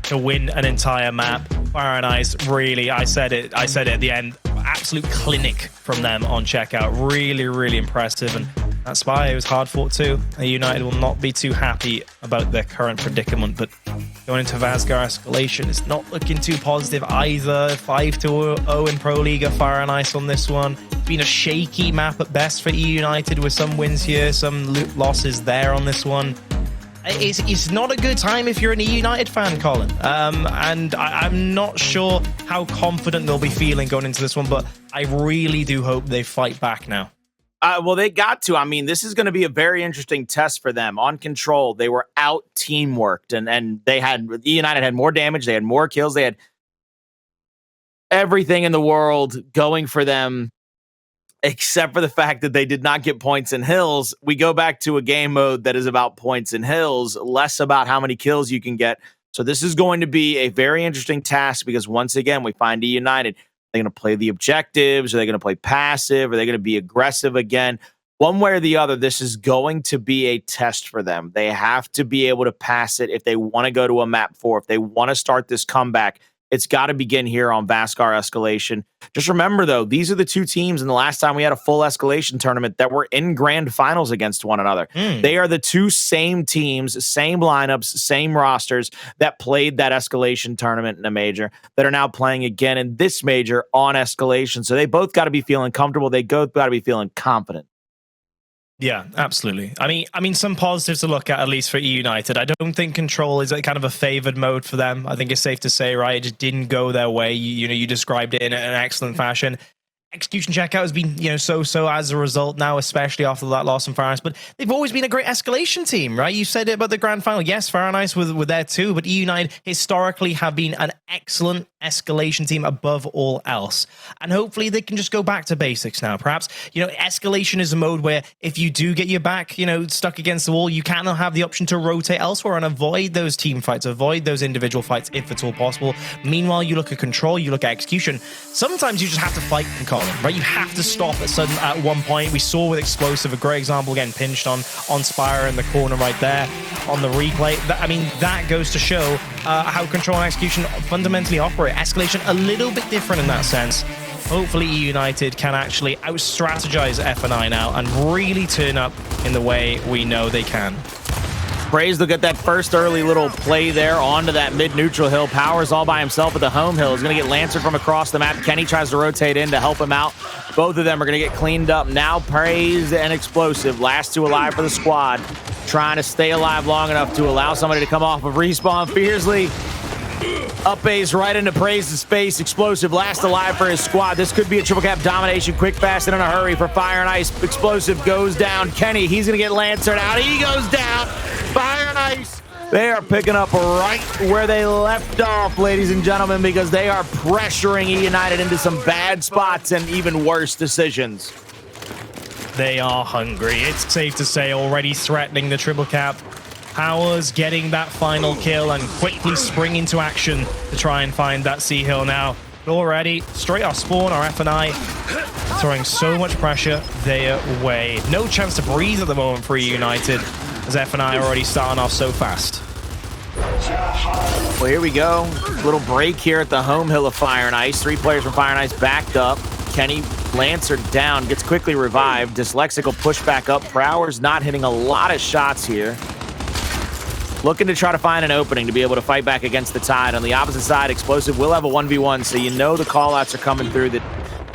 To win an entire map. Fire and Ice, really, I said it at the end. Absolute clinic from them on checkout. Really, really impressive. And that Speyer was hard fought too. eUnited will not be too happy about their current predicament, but going into Vasgar Escalation, it's not looking too positive either. 5-0 in Pro Liga, Fire and Ice on this one. Been a shaky map at best for eUnited with some wins here, some losses there on this one. It's not a good time if you're an eUnited fan, Colin. And I'm not sure how confident they'll be feeling going into this one, but I really do hope they fight back now. Well, they got to. I mean, this is going to be a very interesting test for them. On Control, they were out teamworked, and they had eUnited had more damage, they had more kills, they had everything in the world going for them, except for the fact that they did not get points in hills. We go back to a game mode that is about points in hills, less about how many kills you can get. So this is going to be a very interesting task, because once again, we find eUnited. They're going to play the objectives? Are they going to play passive? Are they going to be aggressive again? One way or the other, this is going to be a test for them. They have to be able to pass it if they want to go to a map 4, if they want to start this comeback. It's got to begin here on Vascar Escalation. Just remember, though, these are the two teams in the last time we had a full Escalation tournament that were in grand finals against one another. They are the two same teams, same lineups, same rosters that played that Escalation tournament in a major that are now playing again in this major on Escalation. So they both got to be feeling comfortable. They both got to be feeling confident. Yeah, absolutely. I mean, some positives to look at least for eUnited. I don't think Control is kind of a favored mode for them. I think it's safe to say, right? It just didn't go their way. You described it in an excellent fashion. Execution checkout has been, so as a result now, especially after that loss in Fire and Ice. But they've always been a great Escalation team, right? You said it about the grand final. Yes, Fire and Ice were there too, but eUnited historically have been an excellent Escalation team above all else. And hopefully they can just go back to basics now. Perhaps, Escalation is a mode where if you do get your back, stuck against the wall, you can have the option to rotate elsewhere and avoid those team fights, avoid those individual fights if at all possible. Meanwhile, you look at Control, you look at Execution. Sometimes you just have to fight and call. Colin, right? You have to stop at one point. We saw with Xplosive, a great example, getting pinched on Speyer in the corner right there on the replay. I mean, that goes to show how control and execution fundamentally operate. Escalation, a little bit different in that sense. Hopefully eUnited can actually out-strategize F&I now and really turn up in the way we know they can. Praized will get that first early little play there onto that mid-neutral hill. Powerz all by himself at the home hill. He's going to get Lancer from across the map. Kenny tries to rotate in to help him out. Both of them are going to get cleaned up. Now Praized and Xplosive, last two alive for the squad, trying to stay alive long enough to allow somebody to come off of respawn. Fearzly up A's right into Praized's face. Xplosive last alive for his squad. This could be a triple cap domination, quick, fast, and in a hurry for Fire and Ice. Xplosive goes down. Kenny, he's going to get Lancered out. He goes down. Fire and Ice, they are picking up right where they left off, ladies and gentlemen, because they are pressuring eUnited into some bad spots and even worse decisions. They are hungry. It's safe to say already threatening the triple cap. Powerz getting that final kill and quickly spring into action to try and find that C hill now. Already straight off spawn, our F&I throwing so much pressure their way. No chance to breathe at the moment for eUnited, as F&I already starting off so fast. Well, here we go. Little break here at the home hill of Fire and Ice. 3 players from Fire and Ice backed up. Kenny Lancer down, gets quickly revived. Dsylexic will push back up. Powerz not hitting a lot of shots here. Looking to try to find an opening to be able to fight back against the tide. On the opposite side, Xplosive will have a 1v1, so you know the callouts are coming through, that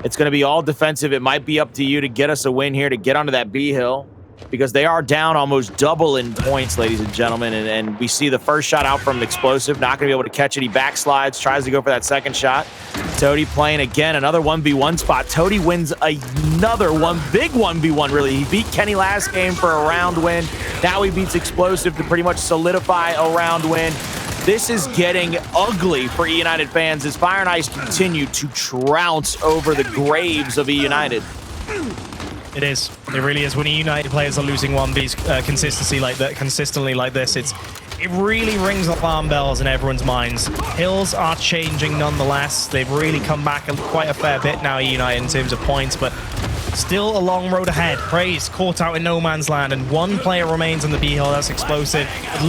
it's going to be all defensive. It might be up to you to get us a win here, to get onto that B hill, because they are down almost double in points, ladies and gentlemen. And we see the first shot out from Xplosive. Not going to be able to catch it. He backslides, tries to go for that second shot. Toti playing again, another 1v1 spot. Toti wins another big 1v1, really. He beat Kenny last game for a round win. Now he beats Xplosive to pretty much solidify a round win. This is getting ugly for eUnited fans as Fire and Ice continue to trounce over the graves of eUnited. It is. It really is. When eUnited players are losing 1Bs consistently like this, it really rings alarm bells in everyone's minds. Hills are changing nonetheless. They've really come back quite a fair bit now, eUnited, in terms of points, but still a long road ahead. Praized caught out in no man's land, and one player remains on the B hill. That's Xplosive.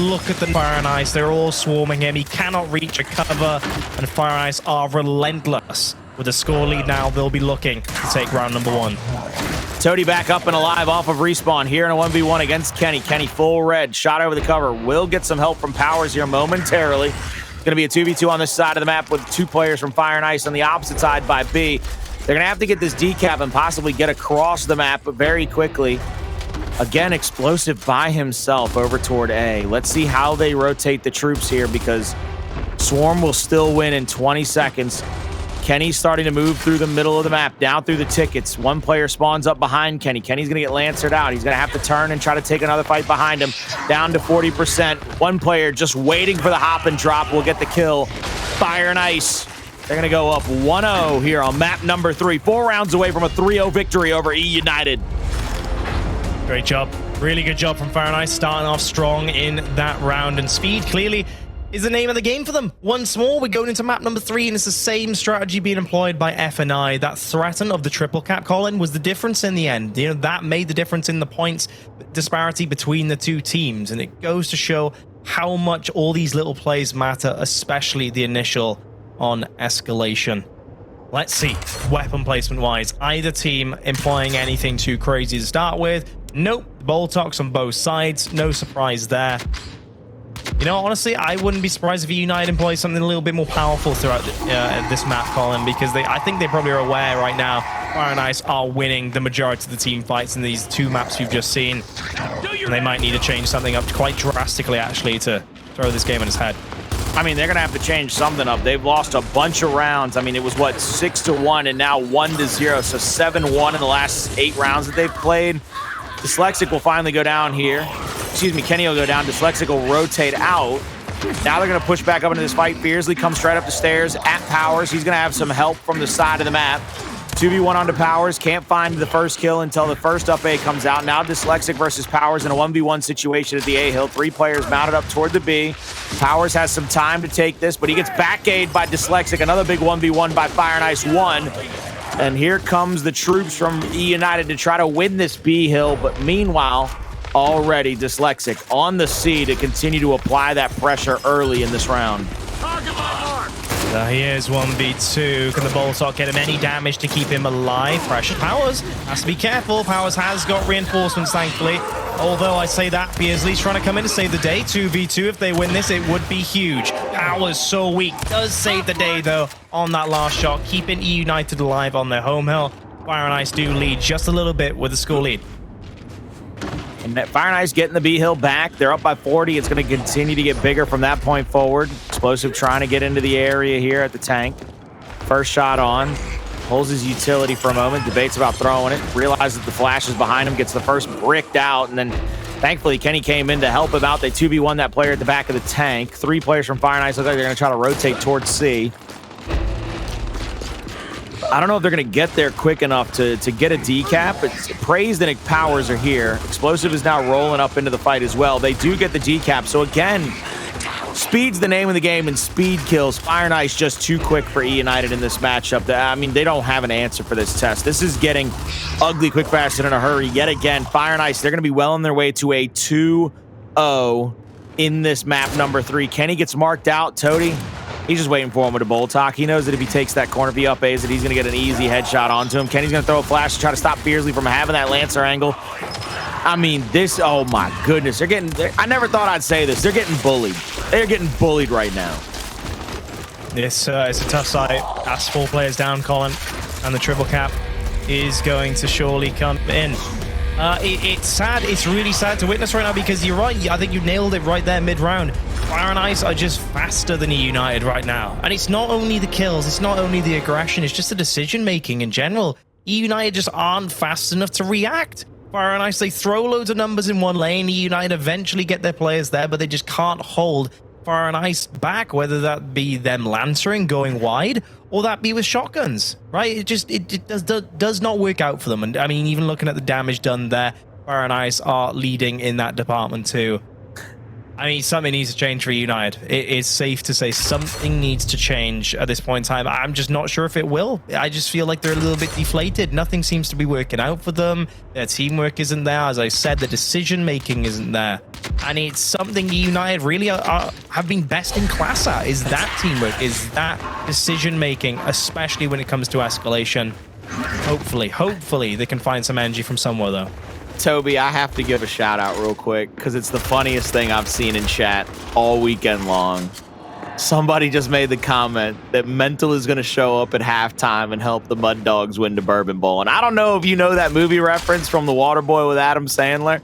Look at the Fire and Ice. They're all swarming him. He cannot reach a cover, and Fire and Ice are relentless. With a score lead now, they'll be looking to take round number 1. Toti back up and alive off of respawn here in a 1v1 against Kenny. Kenny full red, shot over the cover. Will get some help from Powerz here momentarily. It's going to be a 2v2 on this side of the map with 2 players from Fire and Ice on the opposite side by B. They're going to have to get this decap and possibly get across the map very quickly. Again, Xplosive by himself over toward A. Let's see how they rotate the troops here, because Swarm will still win in 20 seconds. Kenny's starting to move through the middle of the map, down through the tickets. One player spawns up behind Kenny. Kenny's going to get Lancered out. He's going to have to turn and try to take another fight behind him. Down to 40%. One player just waiting for the hop and drop will get the kill. Fire and Ice, they're going to go up 1-0 here on map number 3. 4 rounds away from a 3-0 victory over eUnited. Great job. Really good job from Fire and Ice, starting off strong in that round. And speed clearly is the name of the game for them. Once more, we're going into map number 3, and it's the same strategy being employed by F&I. That threaten of the triple cap, Colin, was the difference in the end. You know, that made the difference in the points disparity between the two teams, and it goes to show how much all these little plays matter, especially the initial on Escalation. Let's see, weapon placement-wise, either team employing anything too crazy to start with. Nope, Boltox on both sides, no surprise there. You know, honestly, I wouldn't be surprised if eUnited employs something a little bit more powerful throughout this map, Colin, because I think they probably are aware right now Fire and Ice are winning the majority of the team fights in these 2 maps we've just seen. And they might need to change something up quite drastically, actually, to throw this game on its head. I mean, they're going to have to change something up. They've lost a bunch of rounds. I mean, it was, what, 6-1 and now 1-0, so 7-1 in the last 8 rounds that they've played. Dsylexic will finally go down here. Excuse me, Kenny will go down. Dsylexic will rotate out. Now they're going to push back up into this fight. Fearzly comes straight up the stairs at Powerz. He's going to have some help from the side of the map. 2v1 onto Powerz. Can't find the first kill until the first up A comes out. Now Dsylexic versus Powerz in a 1v1 situation at the A hill. 3 players mounted up toward the B. Powerz has some time to take this, but he gets back-aid by Dsylexic. Another big 1v1 by Fire and Ice 1. And here comes the troops from eUnited to try to win this B hill. But meanwhile, already Dyslexic on the C to continue to apply that pressure early in this round. Here's 1v2. Can the Boltok get him any damage to keep him alive? Pressure. Powerz has to be careful. Powerz has got reinforcements, thankfully. Although I say that, Fearzly's trying to come in to save the day. 2v2, if they win this, it would be huge. Powerz so weak. Does save the day, though, on that last shot, keeping eUnited alive on their home hill. Fire and Ice do lead just a little bit with the score lead. And Fire and Ice getting the B hill back. They're up by 40. It's going to continue to get bigger from that point forward. Xplosive trying to get into the area here at the tank. First shot on. Holds his utility for a moment. Debates about throwing it. Realizes the flash is behind him. Gets the first bricked out. And then thankfully Kenny came in to help him out. They 2v1 that player at the back of the tank. 3 players from Fire and Ice look like they're going to try to rotate towards C. I don't know if they're going to get there quick enough to get a decap. It's Praized and Powerz are here. Xplosive is now rolling up into the fight as well. They do get the decap. So again, speed's the name of the game and speed kills. Fire and Ice just too quick for eUnited in this matchup. I mean, they don't have an answer for this test. This is getting ugly, quick, fast, and in a hurry. Yet again, Fire and Ice, they're going to be well on their way to a 2-0 in this map number 3. Kenny gets marked out. Toti, he's just waiting for him with a Boltok. He knows that if he takes that corner V up A's that he's going to get an easy headshot onto him. Kenny's going to throw a flash to try to stop Fearzly from having that Lancer angle. I mean, this, oh my goodness. I never thought I'd say this. They're getting bullied. They're getting bullied right now. It's a tough sight. That's 4 players down, Colin. And the triple cap is going to surely come in. It's sad. It's really sad to witness right now because you're right. I think you nailed it right there mid-round. Fire and Ice are just faster than eUnited right now. And it's not only the kills, it's not only the aggression, it's just the decision-making in general. eUnited just aren't fast enough to react. Fire and Ice, they throw loads of numbers in one lane. eUnited eventually get their players there, but they just can't hold Fire and Ice back, whether that be them lancering, going wide, or that be with shotguns, right? It does not work out for them. And I mean, even looking at the damage done there, Fire and Ice are leading in that department too. I mean, something needs to change for eUnited. It is safe to say something needs to change at this point in time. I'm just not sure if it will. I just feel like they're a little bit deflated. Nothing seems to be working out for them. Their teamwork isn't there. As I said, the decision-making isn't there. And it's something eUnited really have been best in class at, is that teamwork, is that decision-making, especially when it comes to Escalation. Hopefully, they can find some energy from somewhere, though. Toby, I have to give a shout out real quick because it's the funniest thing I've seen in chat all weekend long. Somebody just made the comment that Mental is going to show up at halftime and help the Mud Dogs win the Bourbon Bowl. And I don't know if you know that movie reference from The Waterboy with Adam Sandler,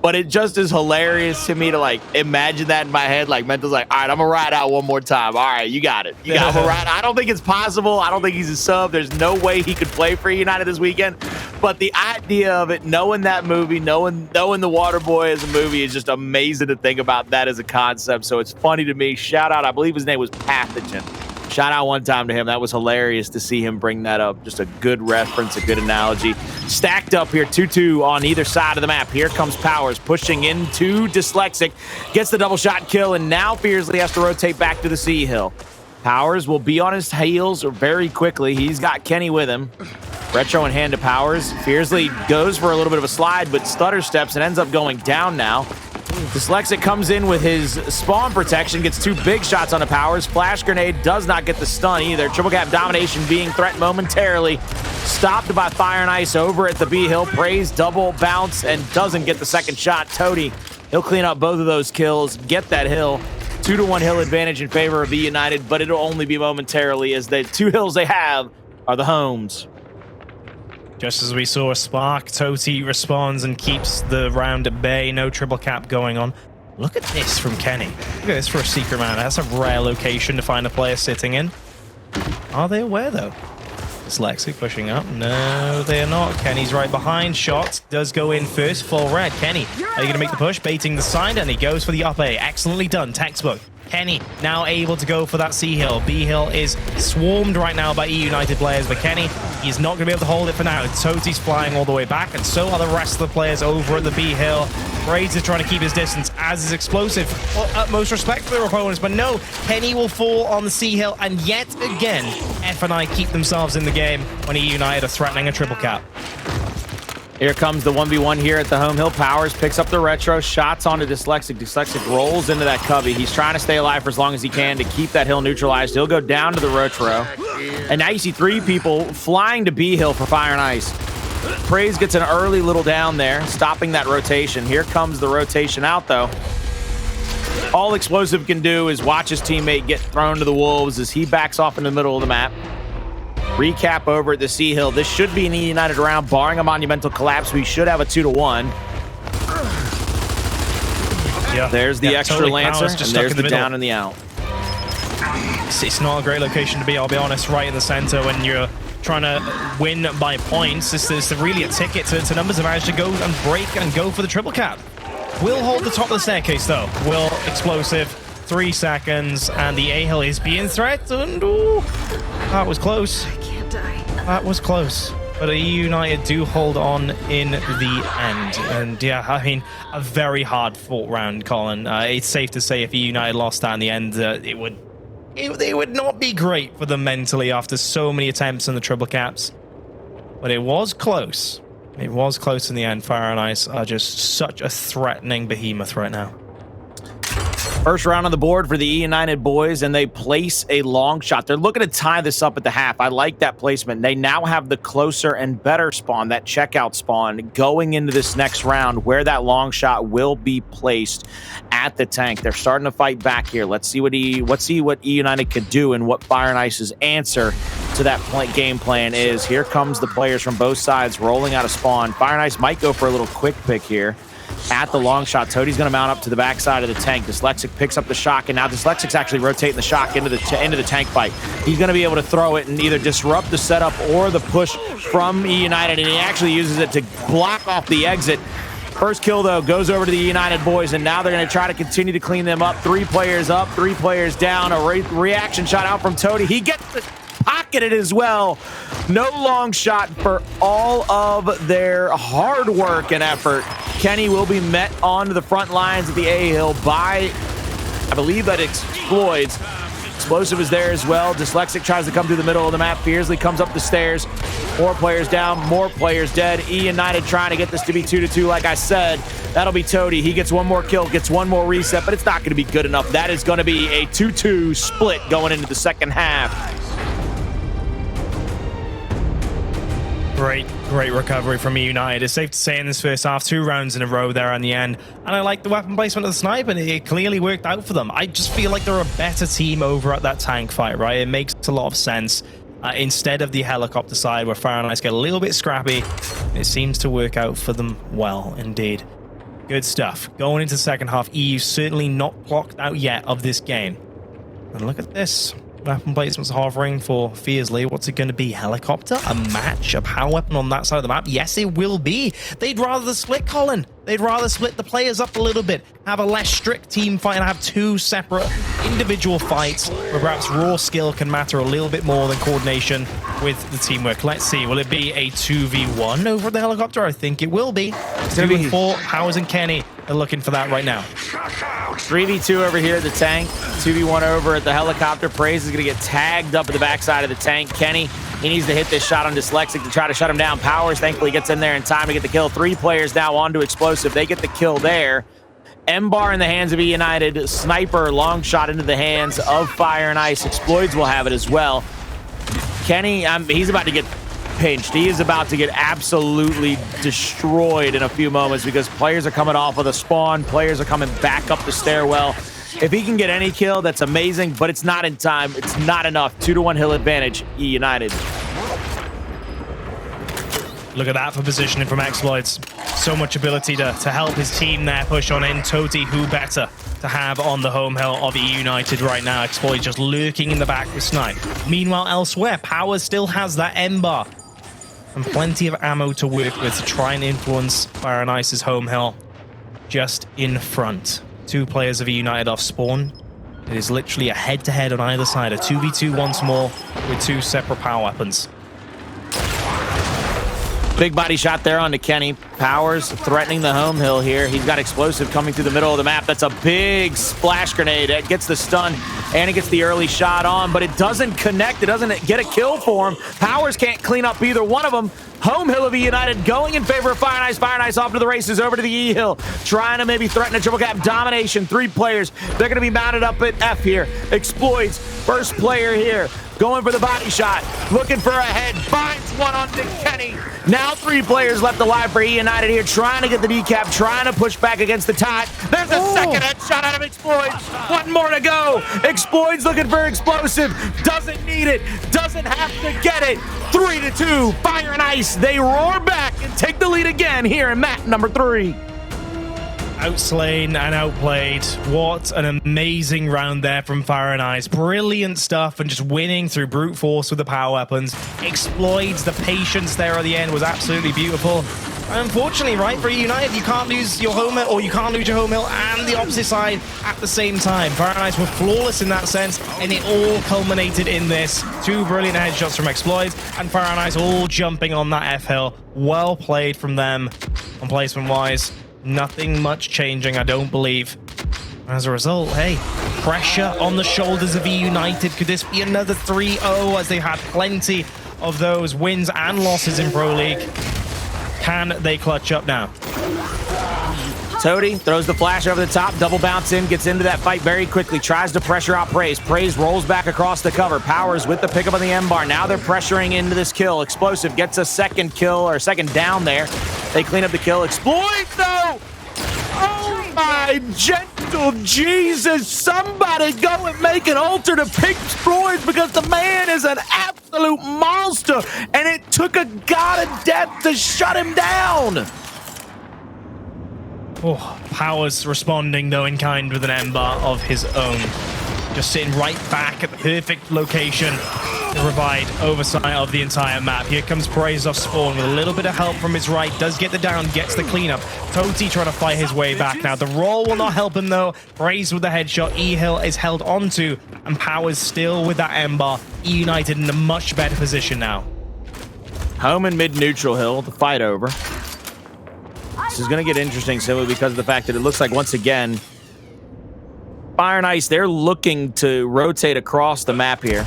but it just is hilarious to me to like imagine that in my head. Like Mental's like, all right, I'm gonna ride out one more time. All right, you got it. You got to ride. I don't think it's possible. I don't think he's a sub. There's no way he could play for eUnited this weekend. But the idea of it, knowing that movie, knowing The Waterboy as a movie is just amazing to think about that as a concept. So it's funny to me. Shout out, I believe his name was Pathogen. Shout out one time to him. That was hilarious to see him bring that up. Just a good reference, a good analogy. Stacked up here, 2-2 on either side of the map. Here comes Powerz pushing into Dyslexic. Gets the double shot kill, and now Fearzly has to rotate back to the C hill. Powerz will be on his heels very quickly. He's got Kenny with him. Retro in hand to Powerz. Fearzly goes for a little bit of a slide, but stutter steps and ends up going down now. Dyslexic comes in with his spawn protection, gets 2 big shots on the Powerz. Flash grenade does not get the stun either. Triple cap domination being threatened momentarily. Stopped by Fire and Ice over at the B hill. Praized double bounce and doesn't get the second shot. Toti, he'll clean up both of those kills, get that hill. 2-1 hill advantage in favor of eUnited, but it'll only be momentarily as the 2 hills they have are the homes. Just as we saw a spark, Toti responds and keeps the round at bay. No triple cap going on. Look at this from Kenny. Look at this for a secret round. That's a rare location to find a player sitting in. Are they aware, though? Dyslexic pushing up. No, they are not. Kenny's right behind. Shot does go in first. Full red. Kenny, are you going to make the push? Baiting the side, and he goes for the up A. Excellently done. Textbook. Kenny now able to go for that C hill. B hill is swarmed right now by eUnited players, but Kenny, he's not going to be able to hold it for now. Toti's flying all the way back, and so are the rest of the players over at the B hill. Praized is trying to keep his distance, as is Xplosive. Well, utmost respect for their opponents, but no, Kenny will fall on the C hill, and yet again, F&I keep themselves in the game when eUnited are threatening a triple cap. Here comes the 1v1 here at the home hill. Powerz picks up the retro, shots onto Dsylexic. Dsylexic rolls into that cubby. He's trying to stay alive for as long as he can to keep that hill neutralized. He'll go down to the retro. And now you see 3 people flying to B hill for Fire and Ice. Praized gets an early little down there, stopping that rotation. Here comes the rotation out, though. All Xplosive can do is watch his teammate get thrown to the wolves as he backs off in the middle of the map. Recap over at the C hill. This should be an eUnited round, barring a monumental collapse. We should have a 2-1. Yeah, there's the extra totally. Lancer, Powerz and just there's stuck in the down and the out. It's not a great location to be, I'll be honest, right in the center when you're trying to win by points. This is really a ticket to numbers to manage to go and break and go for the triple cap. Will hold the top of the staircase, though. Will Xplosive, 3 seconds, and the A hill is being threatened. Ooh, that was close. That was close. But eUnited do hold on in the end. And yeah, I mean, a very hard fought round, Colin. It's safe to say if eUnited lost that in the end, it would not be great for them mentally after so many attempts on the triple caps. But it was close. It was close in the end. Fire and Ice are just such a threatening behemoth right now. First round on the board for the eUnited boys, and they place a long shot. They're looking to tie this up at the half. I like that placement. They now have the closer and better spawn, that checkout spawn, going into this next round where that long shot will be placed at the tank. They're starting to fight back here. Let's see what eUnited could do and what Fire and Ice's answer to that game plan is. Here comes the players from both sides rolling out of spawn. Fire and Ice might go for a little quick pick here at the long shot. Toti's going to mount up to the backside of the tank. Dsylexic picks up the shock, and now Dyslexic's actually rotating the shock into the tank fight. He's going to be able to throw it and either disrupt the setup or the push from eUnited, and he actually uses it to block off the exit. First kill, though, goes over to the eUnited boys, and now they're going to try to continue to clean them up. 3 players up, 3 players down. A reaction shot out from Toti. He gets it pocketed as well. No long shot for all of their hard work and effort. Kenny will be met onto the front lines of the A hill by, I believe that Xploidz. Xplosive is there as well. Dyslexic tries to come through the middle of the map. Fearzly comes up the stairs. 4 players down, more players dead. eUnited trying to get this to be 2-2. Like I said, that'll be Toti. He gets 1 more kill, gets 1 more reset, but it's not going to be good enough. That is going to be a 2-2 split going into the second half. Great recovery from eUnited. It's safe to say in this first half, 2 rounds in a row there on the end. And I like the weapon placement of the sniper, and it clearly worked out for them. I just feel like they're a better team over at that tank fight, right? It makes a lot of sense. Instead of the helicopter side where Fire and Ice get a little bit scrappy, it seems to work out for them well indeed. Good stuff. Going into the second half, EU certainly not clocked out yet of this game. And look at this. Weapon placement's hovering for Fearzly. What's it going to be? Helicopter? A match? A power weapon on that side of the map? Yes, it will be. They'd rather the split, Colin. They'd rather split the players up a little bit, have a less strict team fight, and have 2 separate individual fights where perhaps raw skill can matter a little bit more than coordination with the teamwork. Let's see. Will it be a 2v1 over the helicopter? I think it will be. 2v4. Powerz and Kenny are looking for that right now. 3v2 over here at the tank. 2v1 over at the helicopter. Praized is going to get tagged up at the backside of the tank. Kenny, he needs to hit this shot on Dyslexic to try to shut him down. Powerz thankfully gets in there in time to get the kill. 3 players now onto Xplosive. They get the kill there. M-bar in the hands of eUnited. Sniper long shot into the hands of Fire and Ice. Xploidz will have it as well. Kenny, he's about to get pinched. He is about to get absolutely destroyed in a few moments because players are coming off of the spawn. Players are coming back up the stairwell. If he can get any kill, that's amazing, but it's not in time. It's not enough. 2-1 hill advantage, eUnited. Look at that for positioning from Xploidz. So much ability to help his team there push on in. Toti, who better to have on the home hill of eUnited right now. Xploidz just lurking in the back with snipe. Meanwhile, elsewhere, Powerz still has that M-bar and plenty of ammo to work with to try and influence Fire and Ice's home hill just in front. 2 players of eUnited off spawn. It is literally a head-to-head on either side. A 2v2 once more with 2 separate power weapons. Big body shot there onto Kenny. Powerz threatening the home hill here. He's got Xplosive coming through the middle of the map. That's a big splash grenade. It gets the stun, and it gets the early shot on, but it doesn't connect. It doesn't get a kill for him. Powerz can't clean up either one of them. Home hill of eUnited going in favor of Fire and Ice. Fire and Ice off to the races, over to the E hill, trying to maybe threaten a triple cap domination. 3 players. They're going to be mounted up at F here. Xploidz, first player here, going for the body shot, looking for a head, finds one on Dick Kenny. Now 3 players left alive for eUnited here, trying to get the decap, trying to push back against the tide. There's a second headshot out of Xploidz. 1 more to go. Xploidz looking for Xplosive. Doesn't need it. Doesn't have to get it. 3-2. Fire and Ice. They roar back and take the lead again here in map number 3. Outslain and outplayed. What an amazing round there from Fire and Ice. Brilliant stuff, and just winning through brute force with the power weapons. Xploidz, the patience there at the end was absolutely beautiful. And unfortunately, right, for eUnited, you can't lose your home hill, or you can't lose your home hill and the opposite side at the same time. Fire and Ice were flawless in that sense, and it all culminated in this. 2 brilliant headshots from Xploidz, and Fire and Ice all jumping on that F hill. Well played from them on placement-wise. Nothing much changing, I don't believe. As a result, hey, pressure on the shoulders of eUnited. Could this be another 3-0, as they've had plenty of those wins and losses in Pro League? Can they clutch up now? Toti throws the flash over the top, double bounce in, gets into that fight very quickly, tries to pressure out Praized. Praized rolls back across the cover. Powerz with the pickup on the M bar. Now they're pressuring into this kill. Xplosive gets a second kill, or second down there. They clean up the kill. Xploidz, though! Oh my gentle Jesus! Somebody go and make an altar to pick Xploidz, because the man is an absolute monster, and it took a god of death to shut him down. Oh, Powerz responding though in kind with an M-bar of his own. Just sitting right back at the perfect location to provide oversight of the entire map. Here comes Praized off spawn with a little bit of help from his right. Does get the down, gets the cleanup. Toti trying to fight his way back now. The roll will not help him though. Praized with the headshot. E-Hill is held onto, and Powerz still with that M-bar. eUnited in a much better position now. Home and mid-neutral hill, the fight over. This is going to get interesting simply because of the fact that it looks like, once again, Fire and Ice, they're looking to rotate across the map here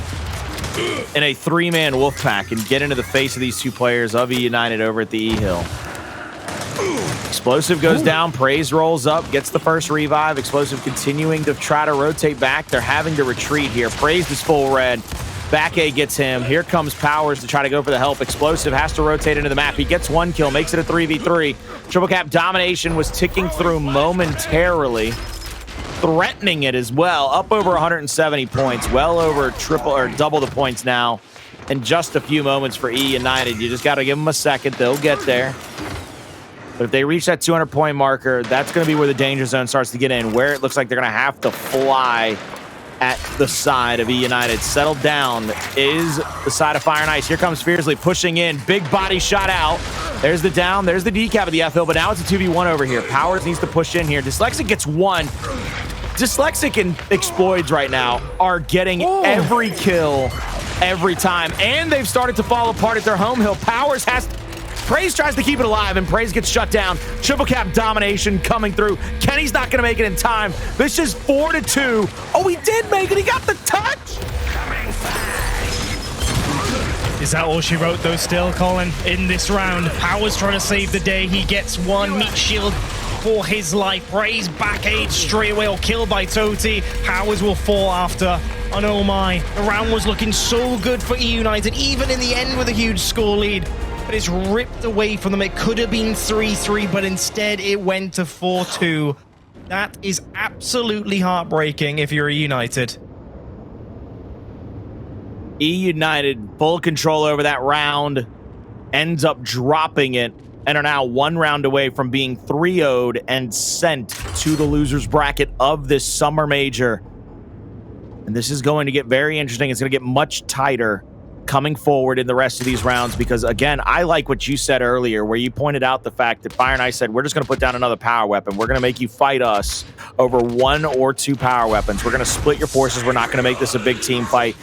in a 3-man wolf pack and get into the face of these 2 players of eUnited over at the E-Hill. Xplosive goes down, Praized rolls up, gets the first revive. Xplosive continuing to try to rotate back. They're having to retreat here. Praized is full red. Back A gets him. Here comes Powerz to try to go for the help. Xplosive has to rotate into the map. He gets 1 kill, makes it a 3v3. Triple cap domination was ticking through momentarily, threatening it as well. Up over 170 points, well over triple or double the points now in just a few moments for eUnited. You just got to give them a second. They'll get there. But if they reach that 200-point marker, that's going to be where the danger zone starts to get in, where it looks like they're going to have to fly at the side of eUnited. Settled down is the side of Fire and Ice. Here comes Fearzly pushing in. Big body shot out. There's the down. There's the decap of the F hill, but now it's a 2v1 over here. Powerz needs to push in here. Dsylexic gets 1. Dsylexic and Xploidz right now are getting every kill every time, and they've started to fall apart at their home hill. Powerz has Praized tries to keep it alive, and Praized gets shut down. Triple cap domination coming through. Kenny's not going to make it in time. This is 4-2. Oh, he did make it. He got the touch. Is that all she wrote, though, still, Colin? In this round, Powerz trying to save the day. He gets 1 meat shield for his life. Praized back 8 straight away, or killed by Toti. Powerz will fall after. And oh my, the round was looking so good for eUnited, even in the end with a huge score lead. But it's ripped away from them. It could have been 3-3, but instead it went to 4-2. That is absolutely heartbreaking if you're eUnited. eUnited, full control over that round, ends up dropping it, and are now 1 round away from being 3-0'd and sent to the loser's bracket of this summer major. And this is going to get very interesting. It's going to get much tighter coming forward in the rest of these rounds, because again, I like what you said earlier, where you pointed out the fact that Fire and Ice said, we're just going to put down another power weapon. We're going to make you fight us over 1 or 2 power weapons. We're going to split your forces. We're not going to make this a big team fight.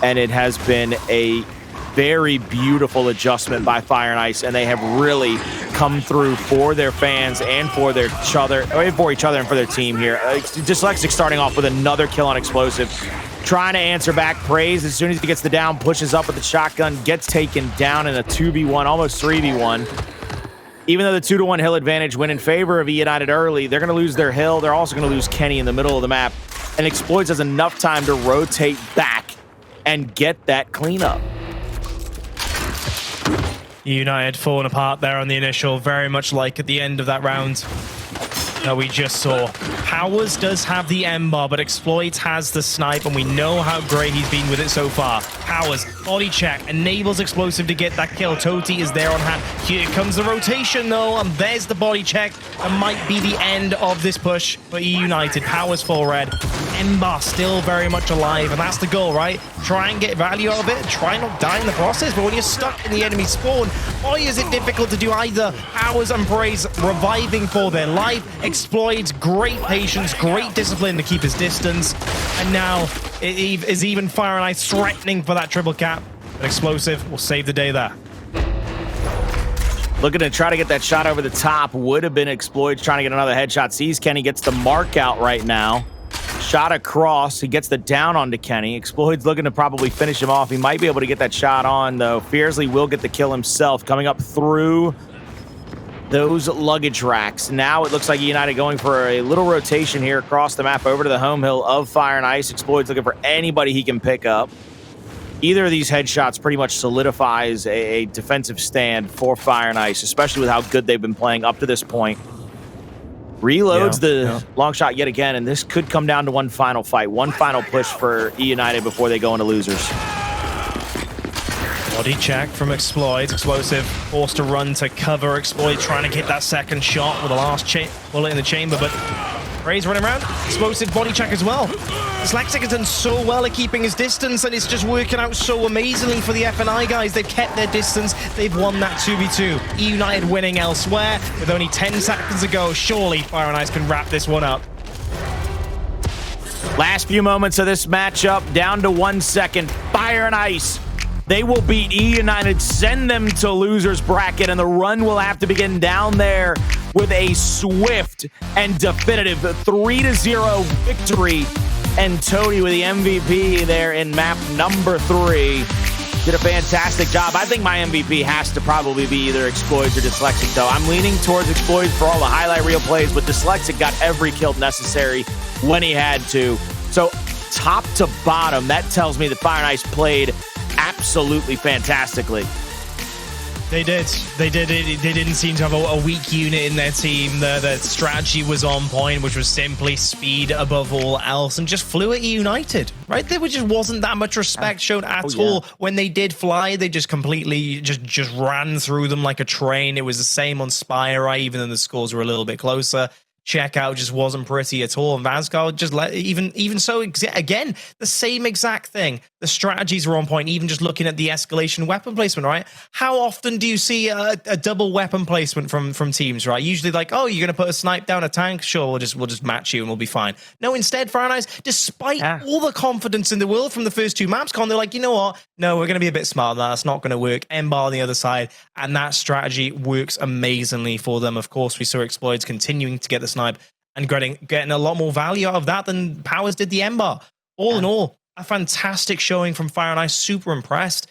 And it has been a very beautiful adjustment by Fire and Ice, and they have really come through for their fans and for each other and for their team here. Dyslexic starting off with another kill on Xplosive, trying to answer back. Praized, as soon as he gets the down, pushes up with the shotgun, gets taken down in a 2v1, almost 3v1. Even though the 2-to-1 hill advantage went in favor of eUnited early, they're going to lose their hill. They're also going to lose Kenny in the middle of the map. And Xploidz has enough time to rotate back and get that cleanup. eUnited falling apart there on the initial, very much like at the end of that round that we just saw. Powerz does have the M-bar, but Xploidz has the snipe, and we know how great he's been with it so far. Powerz, body check, enables Xplosive to get that kill. Toti is there on hand. Here comes the rotation, though, and there's the body check. That might be the end of this push for eUnited. Powerz full red. M-bar still very much alive, and that's the goal, right? Try and get value out of it, try not die in the process, but when you're stuck in the enemy spawn, boy, is it difficult to do either. Powerz and Praized reviving for their life. Xploidz, great patience, great discipline to keep his distance, and now it is even Fire and Ice threatening for that triple cap, but Xplosive will save the day there. Looking to try to get that shot over the top would have been Xploidz trying to get another headshot. Sees Kenny, gets the mark out right now. Shot across, he gets the down onto Kenny. Xploidz looking to probably finish him off. He might be able to get that shot on, though. Fearzly will get the kill himself, coming up through those luggage racks. Now it looks like eUnited going for a little rotation here across the map over to the home hill of Fire and Ice. Xploidz looking for anybody he can pick up. Either of these headshots pretty much solidifies a defensive stand for Fire and Ice, especially with how good they've been playing up to this point. Reloads the long shot yet again, and this could come down to one final fight, one final push for eUnited before they go into losers. Body check from Xploidz. Xplosive forced to run to cover. Xploidz trying to get that second shot with the last bullet in the chamber, but Praized running around. Xplosive body check as well. Dsylexic has done so well at keeping his distance, and it's just working out so amazingly for the F&I guys. They've kept their distance. They've won that 2v2. eUnited winning elsewhere with only 10 seconds to go. Surely Fire and Ice can wrap this one up. Last few moments of this matchup, down to 1 second. Fire and Ice, they will beat eUnited, send them to losers bracket, and the run will have to begin down there with a swift and definitive 3-0 victory. And Toti with the MVP there in map number 3. Did a fantastic job. I think my MVP has to probably be either Xploidz or Dyslexic, though. I'm leaning towards Xploidz for all the highlight reel plays, but Dyslexic got every kill necessary when he had to. So top to bottom, that tells me that Fire and Ice played absolutely fantastically. They did. They didn't seem to have a weak unit in their team. The strategy was on point, which was simply speed above all else, and just flew at eUnited, right? There just wasn't that much respect shown at all. When they did fly, they just completely just ran through them like a train. It was the same on Speyer, right? Even though the scores were a little bit closer. Checkout just wasn't pretty at all, and Vasgar just even so again the same exact thing. The strategies were on point. Even just looking at the escalation weapon placement, right? How often do you see a double weapon placement from teams, right? Usually like, oh, you're gonna put a snipe down a tank, sure, we'll just match you and we'll be fine. No, instead, Fire and Ice, despite all the confidence in the world from the first two maps, they're like, you know what? No, we're gonna be a bit smart. That's not gonna work. M-bar on the other side, and that strategy works amazingly for them. Of course, we saw Xploidz continuing to get the snipe and getting a lot more value out of that than Powerz did the M-bar. All in all, a fantastic showing from Fire and Ice. Super impressed.